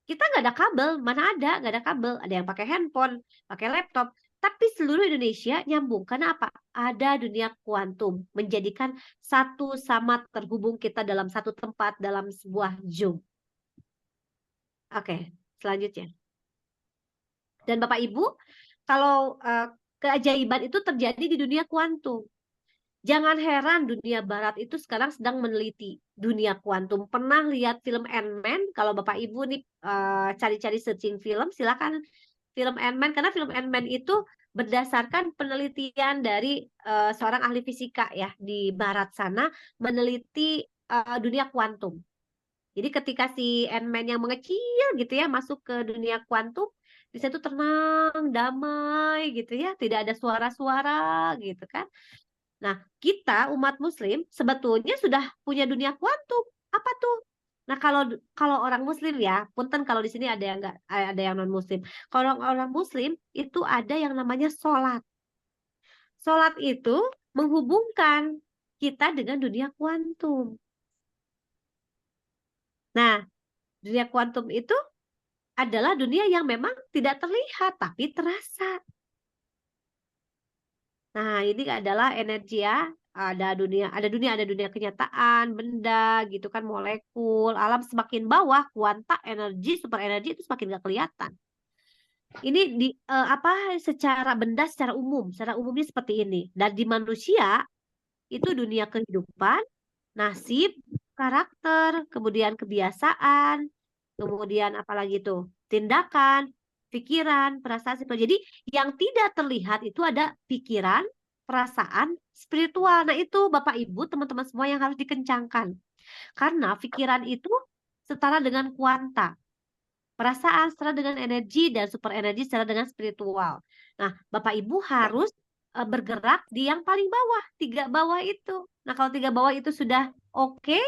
Kita nggak ada kabel, mana ada, nggak ada kabel. Ada yang pakai handphone, pakai laptop. Tapi seluruh Indonesia nyambung. Karena apa? Ada dunia kuantum. Menjadikan satu sama terhubung kita dalam satu tempat, dalam sebuah Zoom. Oke, selanjutnya. Dan Bapak Ibu, kalau keajaiban itu terjadi di dunia kuantum. Jangan heran dunia barat itu sekarang sedang meneliti dunia kuantum. Pernah lihat film Ant-Man? Kalau Bapak Ibu nih cari-cari searching film, silakan film Ant-Man. Karena film Ant-Man itu berdasarkan penelitian dari seorang ahli fisika ya di barat sana, meneliti dunia kuantum. Jadi ketika si Ant-Man yang mengecil gitu ya masuk ke dunia kuantum, di situ tenang, damai gitu ya, tidak ada suara-suara gitu kan. Nah, kita umat muslim sebetulnya sudah punya dunia kuantum. Apa tuh? Nah, kalau orang muslim ya, punten kalau di sini ada yang enggak, ada yang non muslim. Kalau orang muslim itu ada yang namanya sholat. Sholat itu menghubungkan kita dengan dunia kuantum. Nah, dunia kuantum itu adalah dunia yang memang tidak terlihat tapi terasa. Nah, ini adalah energi ya. Ada dunia kenyataan, benda gitu kan, molekul, alam semakin bawah, kuanta, energi, super energi itu semakin gak kelihatan. Ini secara benda secara umumnya seperti ini. Dan di manusia itu dunia kehidupan, nasib, karakter, kemudian kebiasaan, kemudian apalagi itu tindakan, pikiran, perasaan. Jadi yang tidak terlihat itu ada pikiran, perasaan, spiritual. Nah itu Bapak Ibu, teman-teman semua yang harus dikencangkan. Karena pikiran itu setara dengan kuanta. Perasaan setara dengan energi dan super energi setara dengan spiritual. Nah, Bapak Ibu harus bergerak di yang paling bawah, 3 bawah itu. Nah, kalau 3 bawah itu sudah oke,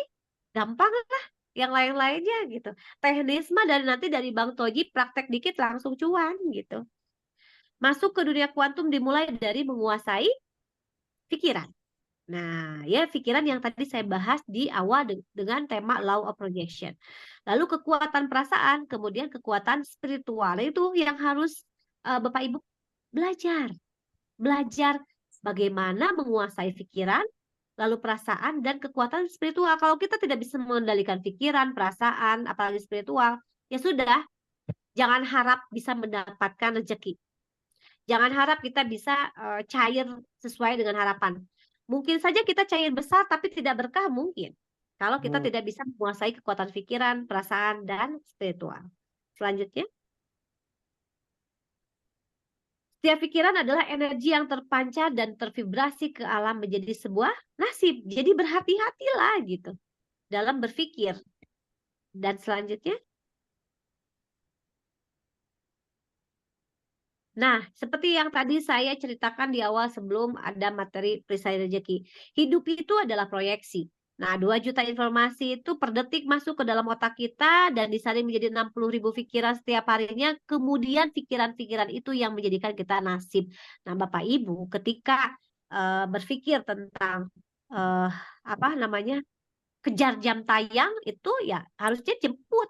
gampang lah yang lain-lainnya gitu. Teknis mah dari Bang Toji praktek dikit langsung cuan gitu. Masuk ke dunia kuantum dimulai dari menguasai pikiran. Nah, ya pikiran yang tadi saya bahas di awal dengan tema law of projection. Lalu kekuatan perasaan, kemudian kekuatan spiritual itu yang harus Bapak Ibu belajar. Belajar bagaimana menguasai pikiran, lalu perasaan dan kekuatan spiritual. Kalau kita tidak bisa mengendalikan pikiran, perasaan, apalagi spiritual, ya sudah, jangan harap bisa mendapatkan rezeki. Jangan harap kita bisa cair sesuai dengan harapan. Mungkin saja kita cair besar tapi tidak berkah mungkin. Kalau kita tidak bisa menguasai kekuatan pikiran, perasaan, dan spiritual. Selanjutnya. Setiap pikiran adalah energi yang terpancar dan tervibrasi ke alam menjadi sebuah nasib. Jadi berhati-hatilah gitu dalam berpikir. Dan selanjutnya. Nah, seperti yang tadi saya ceritakan di awal sebelum ada materi perisai rezeki. Hidup itu adalah proyeksi. Nah, 2 juta informasi itu per detik masuk ke dalam otak kita dan disaring menjadi 60.000 pikiran setiap harinya. Kemudian pikiran-pikiran itu yang menjadikan kita nasib. Nah, Bapak Ibu, ketika berpikir tentang kejar jam tayang itu ya harusnya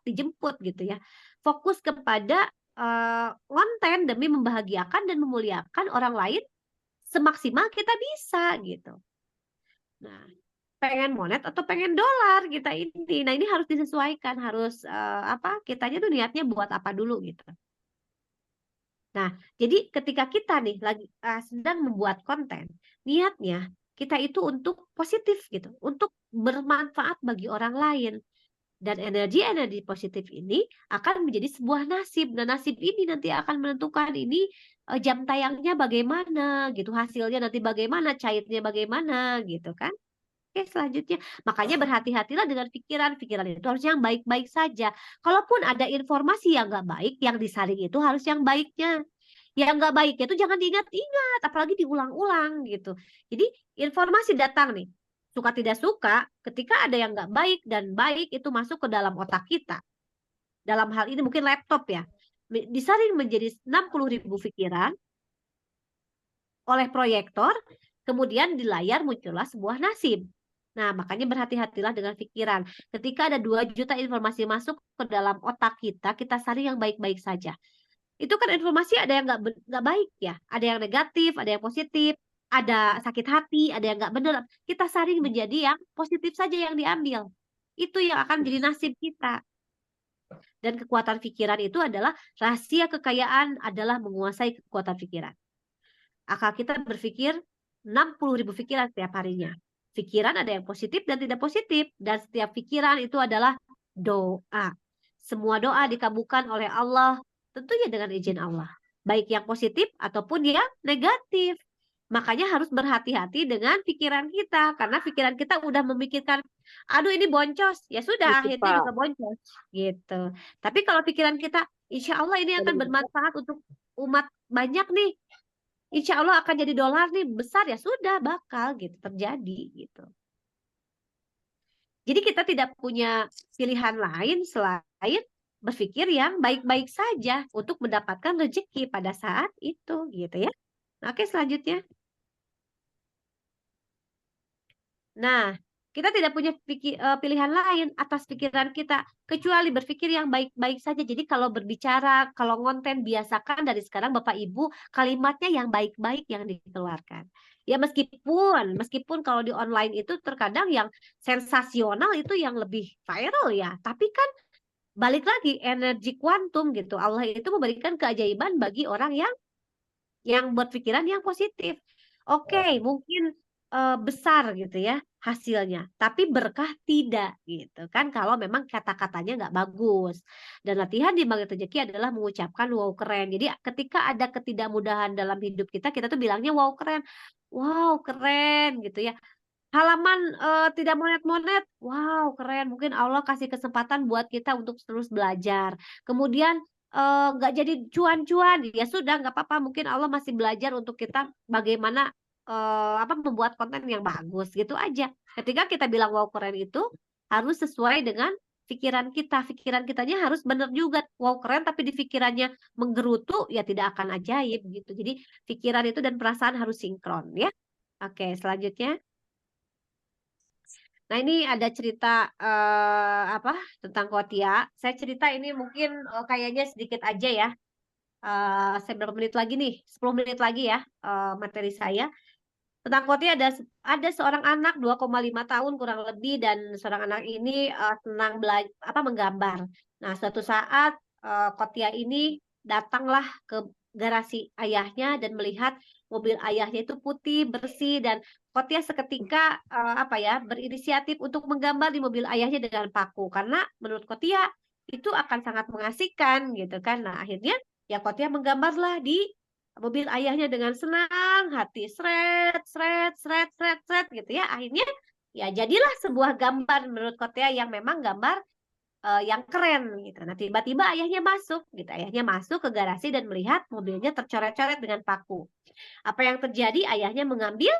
dijemput gitu ya. Fokus kepada konten demi membahagiakan dan memuliakan orang lain semaksimal kita bisa gitu. Nah, pengen monet atau pengen dolar kita ini. Nah, ini harus disesuaikan, harus kitanya tuh niatnya buat apa dulu gitu. Nah, jadi ketika kita nih lagi sedang membuat konten, niatnya kita itu untuk positif gitu, untuk bermanfaat bagi orang lain. Dan energi-energi positif ini akan menjadi sebuah nasib. Dan nasib ini nanti akan menentukan ini jam tayangnya bagaimana gitu, hasilnya nanti bagaimana, cairnya bagaimana gitu kan. Oke, selanjutnya. Makanya berhati-hatilah dengan pikiran. Pikiran itu harus yang baik-baik saja. Kalaupun ada informasi yang nggak baik, yang disaring itu harus yang baiknya. Yang nggak baiknya itu jangan diingat-ingat, apalagi diulang-ulang gitu. Jadi informasi datang nih, suka tidak suka, ketika ada yang nggak baik dan baik itu masuk ke dalam otak kita. Dalam hal ini mungkin laptop ya, disaring menjadi 60.000 pikiran oleh proyektor, kemudian di layar muncullah sebuah nasib. Nah, makanya berhati-hatilah dengan pikiran. Ketika ada 2 juta informasi masuk ke dalam otak kita, kita saring yang baik-baik saja. Itu kan informasi ada yang nggak baik ya, ada yang negatif, ada yang positif, ada sakit hati, ada yang nggak benar. Kita saring menjadi yang positif saja yang diambil. Itu yang akan menjadi nasib kita. Dan kekuatan pikiran itu adalah rahasia kekayaan adalah menguasai kekuatan pikiran. Akal kita berpikir 60.000 pikiran setiap harinya. Pikiran ada yang positif dan tidak positif. Dan setiap pikiran itu adalah doa. Semua doa dikabulkan oleh Allah tentunya dengan izin Allah. Baik yang positif ataupun yang negatif. Makanya harus berhati-hati dengan pikiran kita. Karena pikiran kita udah memikirkan, aduh ini boncos. Ya sudah, akhirnya juga boncos. Gitu. Tapi kalau pikiran kita, insya Allah ini akan bermanfaat untuk umat banyak nih. Insya Allah akan jadi dolar nih besar, ya sudah bakal gitu terjadi gitu. Jadi kita tidak punya pilihan lain selain berpikir yang baik-baik saja untuk mendapatkan rezeki pada saat itu gitu ya. Oke, selanjutnya. Nah, kita tidak punya pilihan lain atas pikiran kita kecuali berpikir yang baik-baik saja. Jadi kalau berbicara, kalau konten biasakan dari sekarang Bapak Ibu kalimatnya yang baik-baik yang dikeluarkan. Ya meskipun kalau di online itu terkadang yang sensasional itu yang lebih viral ya. Tapi kan balik lagi energi kuantum gitu. Allah itu memberikan keajaiban bagi orang yang berpikiran yang positif. Oke, mungkin besar gitu ya hasilnya, tapi berkah tidak gitu kan kalau memang kata-katanya nggak bagus. Dan latihan di Magnet Rezeki adalah mengucapkan wow keren. Jadi ketika ada ketidakmudahan dalam hidup kita, kita tuh bilangnya wow keren gitu ya. Halaman tidak monet-monet, wow keren. Mungkin Allah kasih kesempatan buat kita untuk terus belajar. Kemudian nggak jadi cuan-cuan, ya sudah nggak apa-apa. Mungkin Allah masih belajar untuk kita bagaimana membuat konten yang bagus gitu aja. Ketika kita bilang wow keren itu harus sesuai dengan pikiran kita. Pikiran kitanya harus benar juga. Wow keren tapi di pikirannya menggerutu ya tidak akan ajaib gitu. Jadi pikiran itu dan perasaan harus sinkron ya. Oke, selanjutnya. Nah, ini ada cerita tentang Kotia. Saya cerita ini mungkin kayaknya sedikit aja ya. Saya berapa menit lagi nih? 10 menit lagi ya materi saya. Tentang Kotia ada seorang anak 2,5 tahun kurang lebih dan seorang anak ini senang menggambar. Nah, suatu saat Kotia ini datanglah ke garasi ayahnya dan melihat mobil ayahnya itu putih, bersih dan Kotia seketika berinisiatif untuk menggambar di mobil ayahnya dengan paku karena menurut Kotia itu akan sangat mengasihkan gitu kan. Nah, akhirnya ya Kotia menggambarlah di mobil ayahnya dengan senang hati, sret gitu ya. Akhirnya ya jadilah sebuah gambar menurut Kotia yang memang gambar yang keren gitu. Nah, tiba-tiba ayahnya masuk gitu. Ayahnya masuk ke garasi dan melihat mobilnya tercoret-coret dengan paku. Apa yang terjadi? Ayahnya mengambil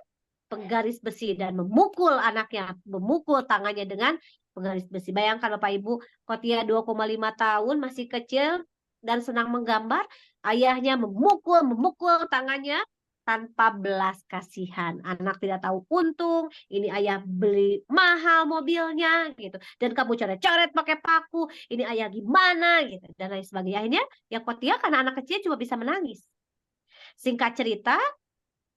penggaris besi dan memukul anaknya, memukul tangannya dengan penggaris besi. Bayangkan Bapak Ibu, Kotia 2,5 tahun masih kecil dan senang menggambar, ayahnya memukul tangannya tanpa belas kasihan. Anak tidak tahu untung, ini ayah beli mahal mobilnya gitu. Dan kamu coret-coret pakai paku, ini ayah gimana gitu dan lain sebagainya. Akhirnya yang Kotia karena anak kecil cuma bisa menangis. Singkat cerita,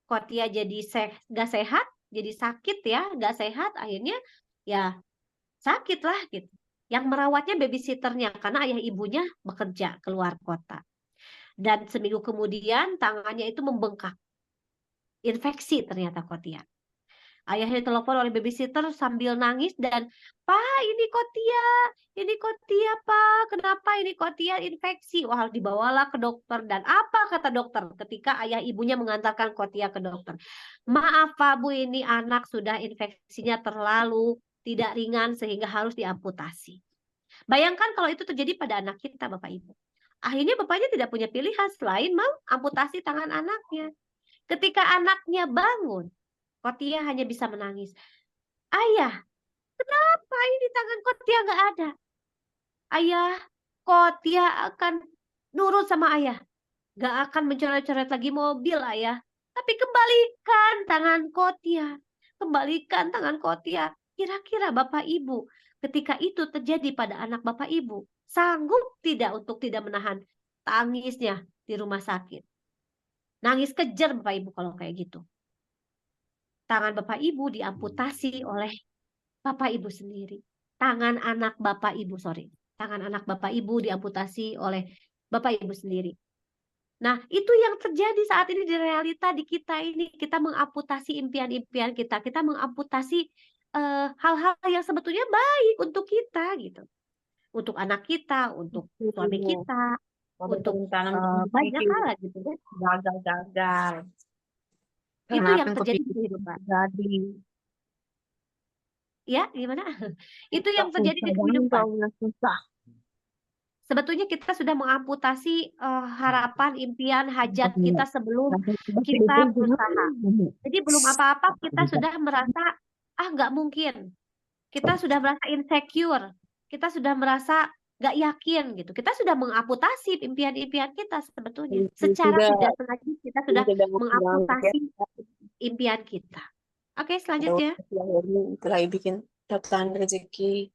Kotia jadi gak sehat, jadi sakit ya, gak sehat, akhirnya ya sakit lah gitu. Yang merawatnya babysitternya karena ayah ibunya bekerja keluar kota. Dan seminggu kemudian tangannya itu membengkak. Infeksi ternyata Kotia. Ayahnya telepon oleh babysitter sambil nangis dan, "Pak, ini Kotia, Pak. Kenapa ini Kotia infeksi?" Wah, dibawalah ke dokter dan apa kata dokter ketika ayah ibunya mengantarkan Kotia ke dokter? "Maaf, Pak, Bu, ini anak sudah infeksinya terlalu tidak ringan sehingga harus diamputasi." Bayangkan kalau itu terjadi pada anak kita, Bapak Ibu. Akhirnya bapaknya tidak punya pilihan selain mau amputasi tangan anaknya. Ketika anaknya bangun, Kotia hanya bisa menangis. "Ayah, kenapa ini tangan Kotia nggak ada?" "Ayah, Kotia akan nurut sama ayah. Nggak akan mencoret-coret lagi mobil, ayah. Tapi kembalikan tangan Kotia. Kembalikan tangan Kotia." Kira-kira Bapak Ibu, ketika itu terjadi pada anak Bapak Ibu, sanggup tidak untuk tidak menahan tangisnya di rumah sakit? Nangis kejer Bapak Ibu kalau kayak gitu. Tangan Bapak Ibu diamputasi oleh Bapak Ibu sendiri. Tangan anak Bapak Ibu diamputasi oleh Bapak Ibu sendiri. Nah, itu yang terjadi saat ini di realita di kita ini. Kita mengamputasi impian-impian kita. Kita mengamputasi hal-hal yang sebetulnya baik untuk kita gitu. Untuk anak kita, untuk suami kita, untuk banyak hal gitu ya. Gagal. Itu Karena yang terjadi di kehidupan. Ya, gimana? Itu yang terjadi di kehidupan. Sebetulnya kita sudah mengamputasi harapan, impian, hajat kita sebelum kita berusaha. Jadi belum apa-apa kita sudah merasa, nggak mungkin. Kita sudah merasa insecure. Kita sudah merasa nggak yakin gitu. Kita sudah mengamputasi impian-impian kita sebetulnya. Secara tidak sengaja kita sudah mengamputasi impian kita. Oke, selanjutnya. Lagi bikin daftar rezeki.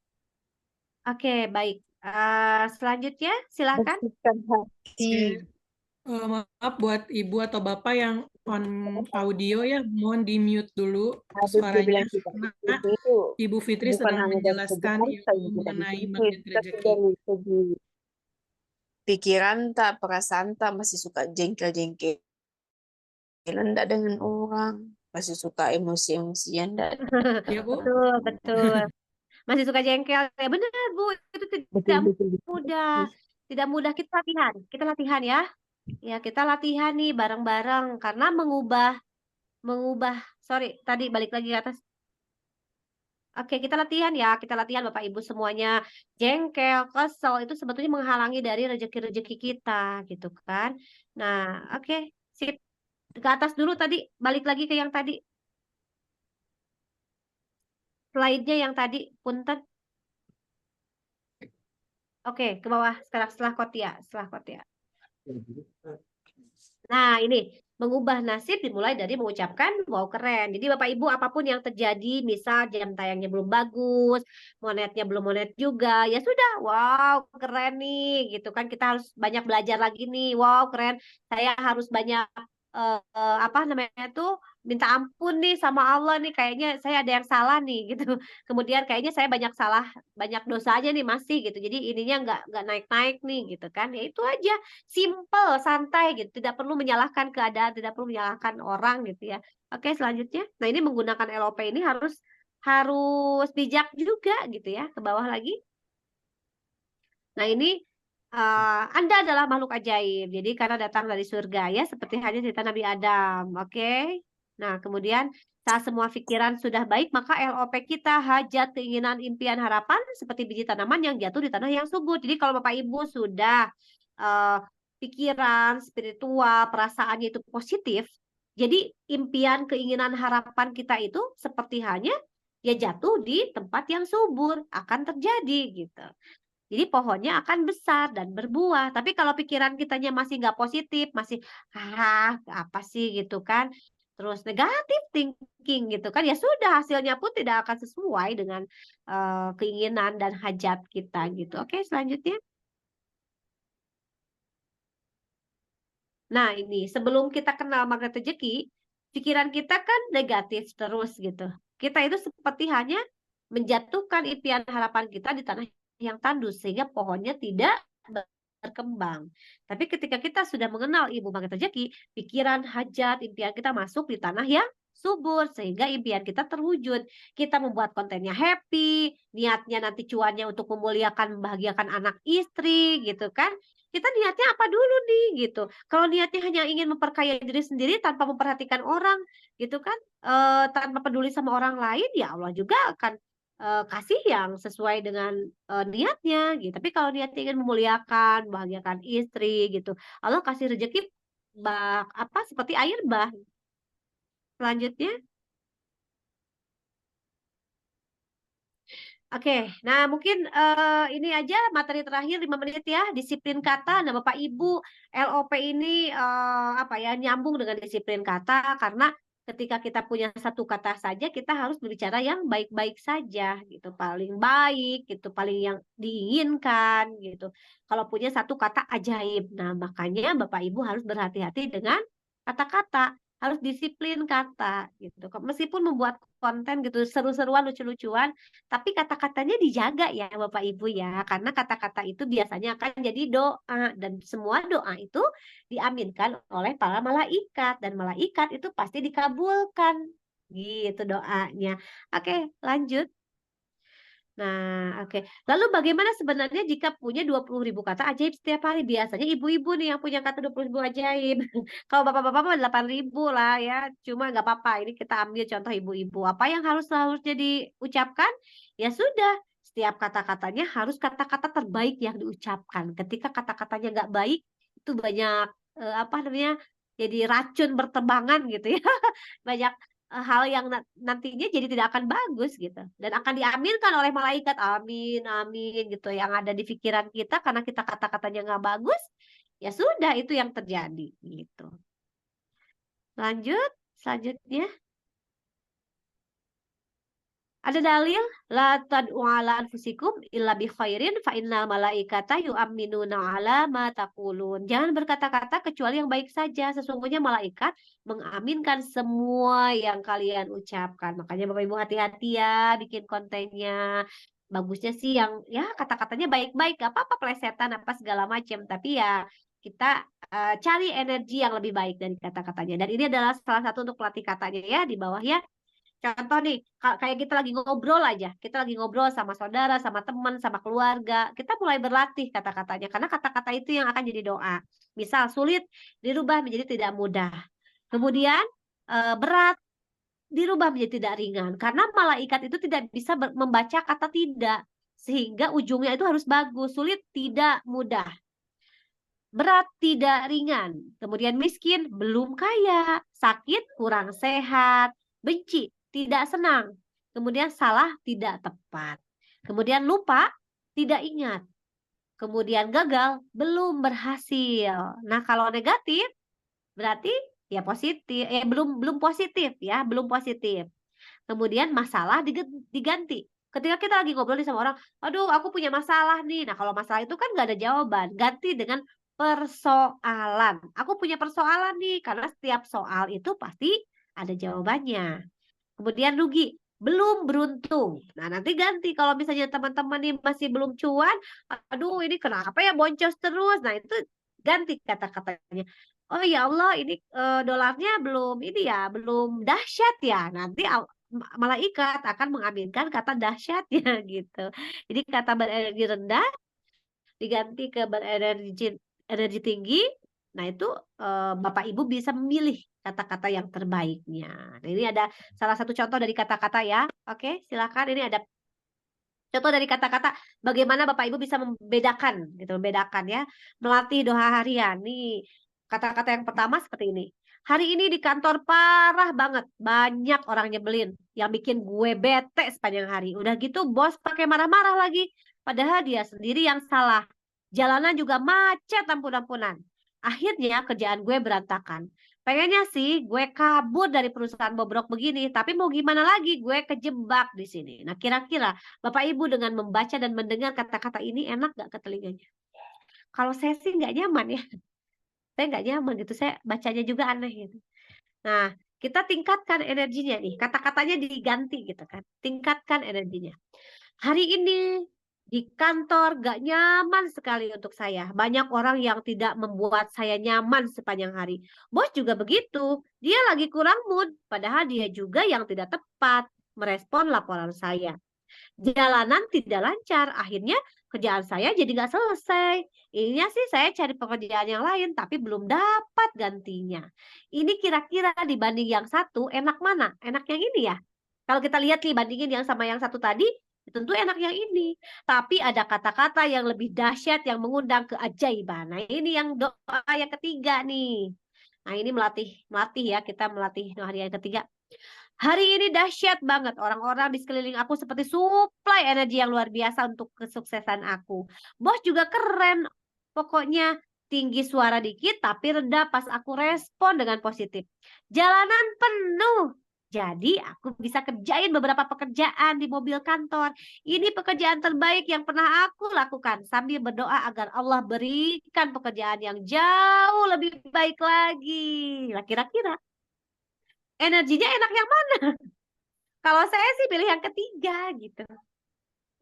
Oke, baik. Selanjutnya, silakan. Maaf buat ibu atau bapak yang on audio ya, mohon di mute dulu Habis dia suaranya bilang kita karena itu Ibu Fitri bukan sedang hanya dari segi menjelaskan harta ilmu yang kita mengenai bikin, magnet tapi rezeki. dari segi pikiran tak, perasaan tak, masih suka jengkel-jengkelan enggak dengan orang, masih suka emosi-emosian enggak. Ya, Bu? Betul, betul. Masih suka jengkel. Ya benar, Bu. Itu tidak Betul-betul. mudah. Tidak mudah, kita latihan. Kita latihan ya. Ya, kita latihan nih bareng-bareng karena mengubah sorry, tadi balik lagi ke atas. Oke, kita latihan ya. Kita latihan Bapak Ibu semuanya. Jengkel, kesel itu sebetulnya menghalangi dari rezeki-rezeki kita gitu kan. Nah, oke, sip. Ke atas dulu tadi, balik lagi ke yang tadi. Slide-nya yang tadi, punten. Oke, ke bawah sekarang setelah kotia. Nah, ini mengubah nasib dimulai dari mengucapkan wow keren. Jadi Bapak Ibu apapun yang terjadi, misal jam tayangnya belum bagus, monetnya belum monet juga, ya sudah, wow keren nih, gitu kan kita harus banyak belajar lagi nih, wow keren, saya harus banyak apa namanya tuh minta ampun nih sama Allah nih, kayaknya saya ada yang salah nih, gitu. Kemudian kayaknya saya banyak dosa aja nih masih gitu. Jadi ininya nggak naik-naik nih, gitu kan? Ya itu aja. Simple, santai gitu, tidak perlu menyalahkan keadaan, tidak perlu menyalahkan orang gitu ya. Oke, selanjutnya. Nah, ini menggunakan LOP ini harus harus bijak juga gitu ya. Ke bawah lagi. Nah, ini Anda adalah makhluk ajaib. Jadi karena datang dari surga ya, seperti halnya cerita Nabi Adam. Oke. Nah, kemudian saat semua pikiran sudah baik, maka LOP kita hajat, keinginan, impian, harapan seperti biji tanaman yang jatuh di tanah yang subur. Jadi kalau Bapak Ibu sudah eh, pikiran, spiritual, perasaannya itu positif, jadi impian, keinginan, harapan kita itu seperti halnya ya jatuh di tempat yang subur, akan terjadi gitu. Jadi pohonnya akan besar dan berbuah. Tapi kalau pikiran kitanya masih nggak positif, masih apa sih gitu kan, terus negatif thinking gitu kan, ya sudah hasilnya pun tidak akan sesuai dengan keinginan dan hajat kita gitu. Oke, selanjutnya. Nah, ini sebelum kita kenal magnet rezeki, pikiran kita kan negatif terus gitu. Kita itu seperti hanya menjatuhkan impian harapan kita di tanah yang tandus sehingga pohonnya tidak berkembang. Tapi ketika kita sudah mengenal ilmu magnet rezeki, pikiran, hajat, impian kita masuk di tanah yang subur sehingga impian kita terwujud. Kita membuat kontennya happy, niatnya nanti cuannya untuk memuliakan, membahagiakan anak istri gitu kan. Kita niatnya apa dulu nih gitu. Kalau niatnya hanya ingin memperkaya diri sendiri tanpa memperhatikan orang gitu kan, tanpa peduli sama orang lain, ya Allah juga akan kasih yang sesuai dengan niatnya gitu. Tapi kalau niatnya ingin memuliakan, membahagiakan istri gitu, Allah kasih rezeki apa seperti air bah. Selanjutnya, oke, nah mungkin ini aja materi terakhir 5 menit ya, disiplin kata. Nah Bapak Ibu, LOP ini apa ya, nyambung dengan disiplin kata karena ketika kita punya satu kata saja, kita harus berbicara yang baik-baik saja gitu, paling baik gitu, paling yang diinginkan gitu. Kalau punya satu kata ajaib, nah makanya Bapak Ibu harus berhati-hati dengan kata-kata, harus disiplin kata gitu. Meskipun membuat konten gitu seru-seruan, lucu-lucuan, tapi kata-katanya dijaga ya Bapak Ibu ya, karena kata-kata itu biasanya akan jadi doa dan semua doa itu diaminkan oleh para malaikat dan malaikat itu pasti dikabulkan. Gitu doanya. Oke, lanjut. Nah, oke. Lalu bagaimana sebenarnya jika punya 20.000 kata ajaib setiap hari? Biasanya ibu-ibu nih yang punya kata 20.000 ajaib. Kalau bapak-bapak mah 8.000 lah ya. Cuma nggak apa-apa. Ini kita ambil contoh ibu-ibu. Apa yang harusnya diucapkan? Ya sudah. Setiap kata-katanya harus kata-kata terbaik yang diucapkan. Ketika kata-katanya nggak baik, itu banyak apa namanya? Jadi racun berterbangan gitu ya. Banyak hal yang nantinya jadi tidak akan bagus gitu dan akan diaminkan oleh malaikat amin amin gitu yang ada di pikiran kita karena kita kata-katanya nggak bagus ya sudah itu yang terjadi gitu. Lanjut selanjutnya. Ada dalil la tad'u ala anfusikum illa bi khairin fa innal malaikata yu'minuna ala ma taqulun. Jangan berkata-kata kecuali yang baik saja. Sesungguhnya malaikat mengaminkan semua yang kalian ucapkan. Makanya Bapak Ibu hati-hati ya bikin kontennya. Bagusnya sih yang ya kata-katanya baik-baik, gak apa-apa plesetan apa segala macam, tapi ya kita cari energi yang lebih baik dari kata-katanya. Dan ini adalah salah satu untuk pelatih katanya ya di bawah ya. Contoh nih, kayak kita lagi ngobrol aja, kita lagi ngobrol sama saudara, sama teman, sama keluarga, kita mulai berlatih kata-katanya, karena kata-kata itu yang akan jadi doa. Misal sulit dirubah menjadi tidak mudah. Kemudian berat dirubah menjadi tidak ringan, karena malaikat itu tidak bisa membaca kata tidak, sehingga ujungnya itu harus bagus. Sulit tidak mudah, berat tidak ringan, kemudian miskin belum kaya, sakit kurang sehat, benci tidak senang, kemudian salah tidak tepat, kemudian lupa tidak ingat, kemudian gagal belum berhasil. Nah, kalau negatif berarti ya positif, belum positif ya, belum positif. Kemudian masalah diganti. Ketika kita lagi ngobrol nih sama orang, aduh aku punya masalah nih. Nah, kalau masalah itu kan nggak ada jawaban, ganti dengan persoalan. Aku punya persoalan nih, karena setiap soal itu pasti ada jawabannya. Kemudian rugi, belum beruntung. Nah, nanti ganti kalau misalnya teman-teman nih masih belum cuan, aduh ini kenapa ya boncos terus. Nah, itu ganti kata-katanya. Oh ya Allah, ini dolarnya belum ini ya, belum dahsyat ya. Nanti malaikat akan mengaminkan kata dahsyatnya gitu. Jadi kata berenergi rendah diganti ke berenergi tinggi. Nah, itu Bapak Ibu bisa memilih kata-kata yang terbaiknya. Nah, ini ada salah satu contoh dari kata-kata ya. Oke, silakan. Ini ada contoh dari kata-kata bagaimana Bapak Ibu bisa membedakan gitu, membedakan ya. Melatih doa harian. Nih, kata-kata yang pertama seperti ini. Hari ini di kantor parah banget, banyak orang nyebelin yang bikin gue bete sepanjang hari. Udah gitu bos pakai marah-marah lagi, padahal dia sendiri yang salah. Jalanan juga macet ampun-ampunan. Akhirnya kerjaan gue berantakan. Pengennya sih gue kabur dari perusahaan bobrok begini, tapi mau gimana lagi, gue kejebak di sini. Nah, kira-kira Bapak Ibu dengan membaca dan mendengar kata-kata ini enak gak ke telinganya? Kalau saya sih nggak nyaman ya. Saya nggak nyaman gitu, saya bacanya juga aneh gitu. Nah, kita tingkatkan energinya nih, kata-katanya diganti gitu kan, tingkatkan energinya. Hari ini di kantor gak nyaman sekali untuk saya. Banyak orang yang tidak membuat saya nyaman sepanjang hari. Bos juga begitu, dia lagi kurang mood, padahal dia juga yang tidak tepat merespon laporan saya. Jalanan tidak lancar, akhirnya kerjaan saya jadi nggak selesai. Ininya sih saya cari pekerjaan yang lain, tapi belum dapat gantinya. Ini kira-kira dibanding yang satu, enak mana? Enak yang ini ya? Kalau kita lihat nih, bandingin yang sama yang satu tadi, tentu enak yang ini. Tapi ada kata-kata yang lebih dahsyat yang mengundang keajaiban. Nah, ini yang doa yang ketiga nih. Nah, ini melatih ya, kita melatih hari yang ketiga. Hari ini dahsyat banget. Orang-orang di sekeliling aku seperti suplai energi yang luar biasa untuk kesuksesan aku. Bos juga keren. Pokoknya tinggi suara dikit tapi rendah pas aku respon dengan positif. Jalanan penuh. Jadi aku bisa kerjain beberapa pekerjaan di mobil kantor. Ini pekerjaan terbaik yang pernah aku lakukan. Sambil berdoa agar Allah berikan pekerjaan yang jauh lebih baik lagi. Nah, kira-kira energinya enak yang mana? Kalau saya sih pilih yang ketiga gitu.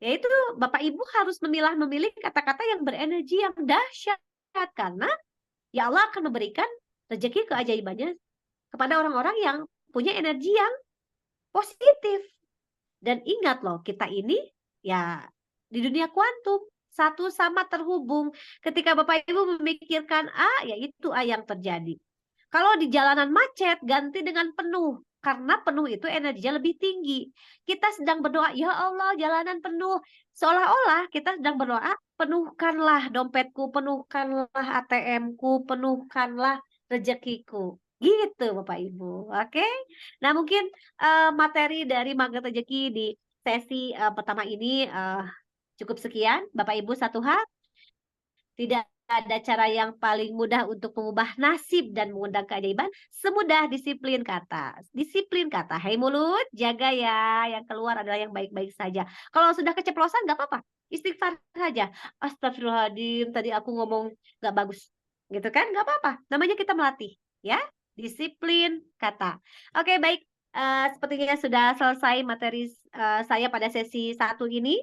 Yaitu Bapak Ibu harus memilih kata-kata yang berenergi yang dahsyat. Karena ya Allah akan memberikan rezeki keajaibannya kepada orang-orang yang punya energi yang positif. Dan ingat loh, kita ini ya di dunia kuantum. Satu sama terhubung. Ketika Bapak Ibu memikirkan A, ya itu A yang terjadi. Kalau di jalanan macet, ganti dengan penuh. Karena penuh itu energinya lebih tinggi. Kita sedang berdoa, ya Allah jalanan penuh. Seolah-olah kita sedang berdoa, penuhkanlah dompetku, penuhkanlah ATM-ku, penuhkanlah rezekiku. Gitu Bapak Ibu. Oke. Nah, mungkin materi dari Magnet Rezeki di sesi pertama ini cukup sekian. Bapak Ibu satu hal, tidak ada cara yang paling mudah untuk mengubah nasib dan mengundang keajaiban, semudah disiplin kata. Disiplin kata. Hei mulut, jaga ya. Yang keluar adalah yang baik-baik saja. Kalau sudah keceplosan, nggak apa-apa. Istighfar saja. Astagfirullahaladzim, tadi aku ngomong nggak bagus. Gitu kan? Nggak apa-apa. Namanya kita melatih. Ya, disiplin kata. Oke, baik. Sepertinya sudah selesai materi saya pada sesi satu ini.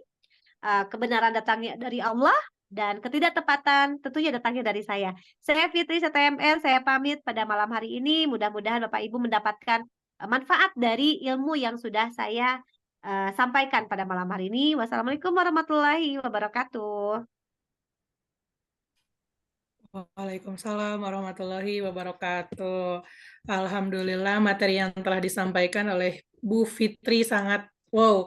Kebenaran datangnya dari Allah dan ketidaktepatan tentunya datangnya dari saya. Saya Fitri CTMR, saya pamit pada malam hari ini. Mudah-mudahan Bapak Ibu mendapatkan manfaat dari ilmu yang sudah saya sampaikan pada malam hari ini. Wassalamualaikum warahmatullahi wabarakatuh. Waalaikumsalam warahmatullahi wabarakatuh. Alhamdulillah materi yang telah disampaikan oleh Bu Fitri sangat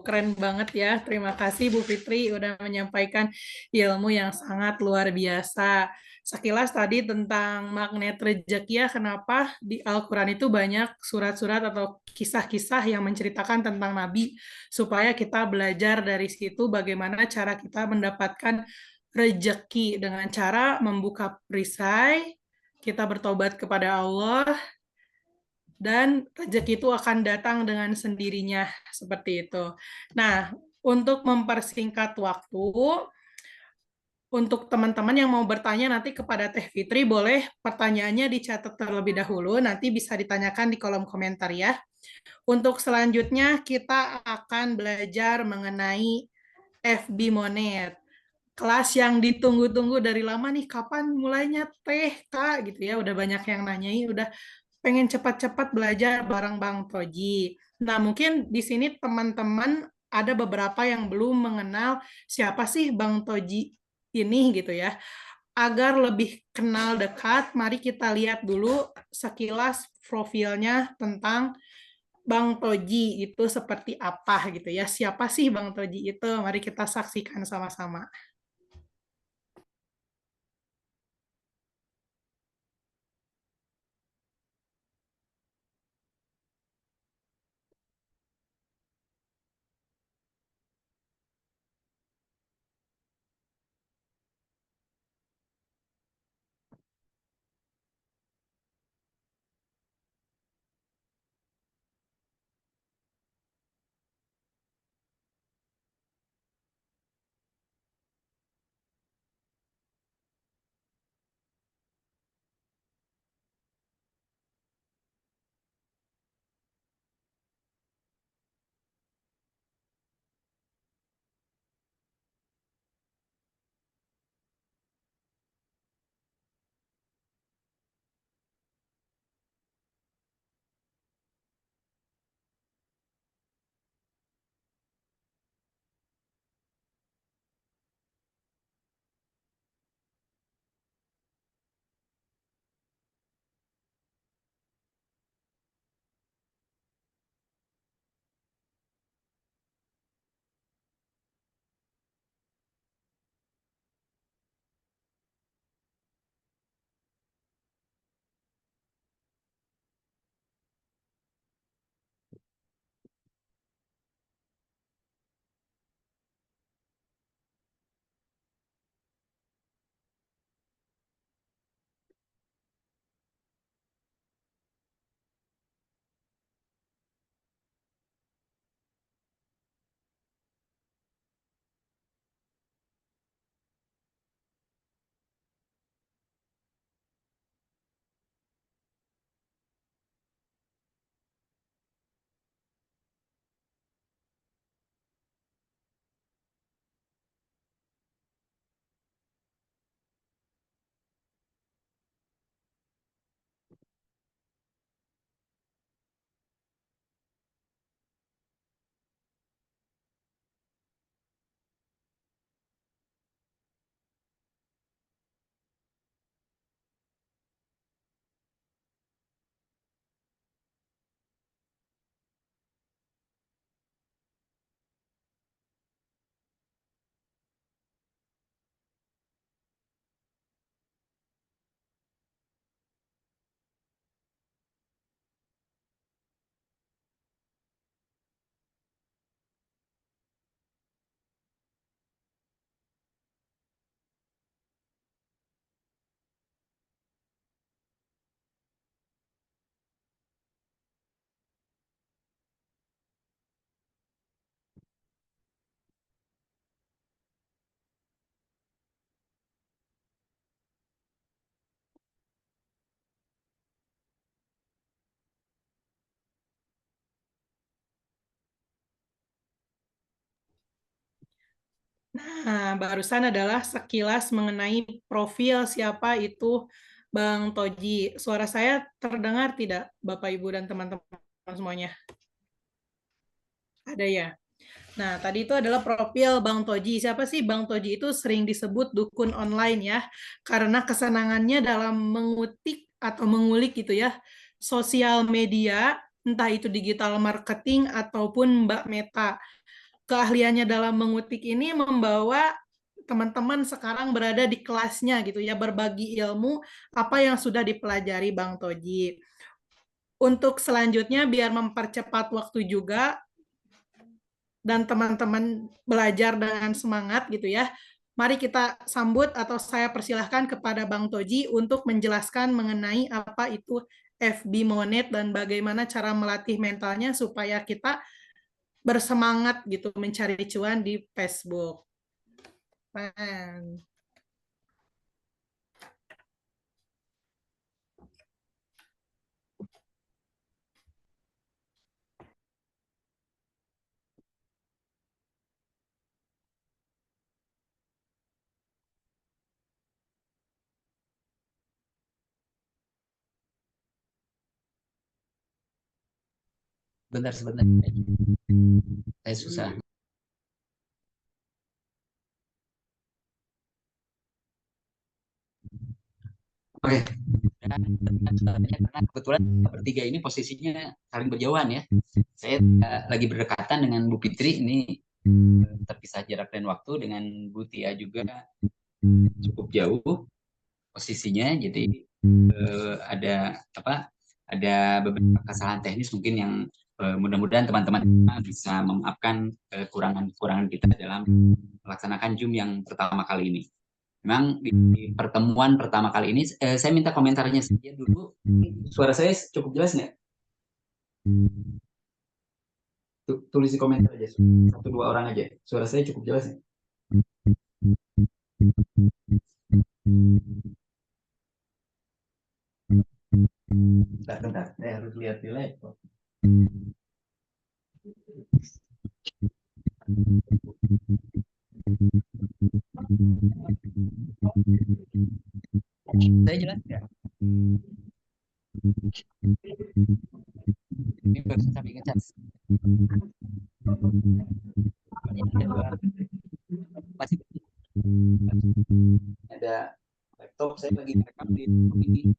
keren banget ya. Terima kasih Bu Fitri udah menyampaikan ilmu yang sangat luar biasa. Sekilas tadi tentang magnet rezeki ya, kenapa di Al-Quran itu banyak surat-surat atau kisah-kisah yang menceritakan tentang Nabi, supaya kita belajar dari situ bagaimana cara kita mendapatkan rejeki dengan cara membuka perisai, kita bertobat kepada Allah, dan rejeki itu akan datang dengan sendirinya, seperti itu. Nah, untuk mempersingkat waktu, untuk teman-teman yang mau bertanya nanti kepada Teh Fitri, boleh pertanyaannya dicatat terlebih dahulu, nanti bisa ditanyakan di kolom komentar ya. Untuk selanjutnya, kita akan belajar mengenai FB Monet, kelas yang ditunggu-tunggu dari lama nih, kapan mulainya Teh Kak gitu ya, udah banyak yang nanyai, udah pengen cepat-cepat belajar bareng Bang Toji. Nah, mungkin di sini teman-teman ada beberapa yang belum mengenal siapa sih Bang Toji ini gitu ya. Agar lebih kenal dekat, mari kita lihat dulu sekilas profilnya tentang Bang Toji itu seperti apa gitu ya. Siapa sih Bang Toji itu? Mari kita saksikan sama-sama. Nah, barusan adalah sekilas mengenai profil siapa itu Bang Toji. Suara saya terdengar tidak, Bapak, Ibu, dan teman-teman semuanya? Ada ya? Nah, tadi itu adalah profil Bang Toji. Siapa sih Bang Toji? Itu sering disebut dukun online ya, karena kesenangannya dalam mengutik atau mengulik gitu ya, sosial media, entah itu digital marketing ataupun Mbak Meta. Keahliannya dalam mengutik ini membawa teman-teman sekarang berada di kelasnya gitu ya, berbagi ilmu apa yang sudah dipelajari Bang Toji. Untuk selanjutnya, biar mempercepat waktu juga, dan teman-teman belajar dengan semangat gitu ya. Mari kita sambut atau saya persilahkan kepada Bang Toji untuk menjelaskan mengenai apa itu FB Monet dan bagaimana cara melatih mentalnya supaya kita bersemangat gitu mencari cuan di Facebook. Bentar sebentar. Saya susah. Oke. Karena kebetulan bertiga ini posisinya saling berjauhan ya. Saya lagi berdekatan dengan Bu Fitri ini terpisah jarak dan waktu, dengan Bu Tia juga cukup jauh posisinya. Jadi ada apa? Ada beberapa kesalahan teknis mungkin yang mudah-mudahan teman-teman bisa memaafkan kekurangan-kekurangan kita dalam melaksanakan Zoom yang pertama kali ini. Memang di pertemuan pertama kali ini, saya minta komentarnya saja dulu. Suara saya cukup jelas nggak? Tulis di komentar aja, satu dua orang aja. Suara saya cukup jelas nggak? Bentar, saya harus lihat di laptop. Saya jelas nggak? Ini baru sampai ngecat. Masih ada laptop saya lagi rekam di ini.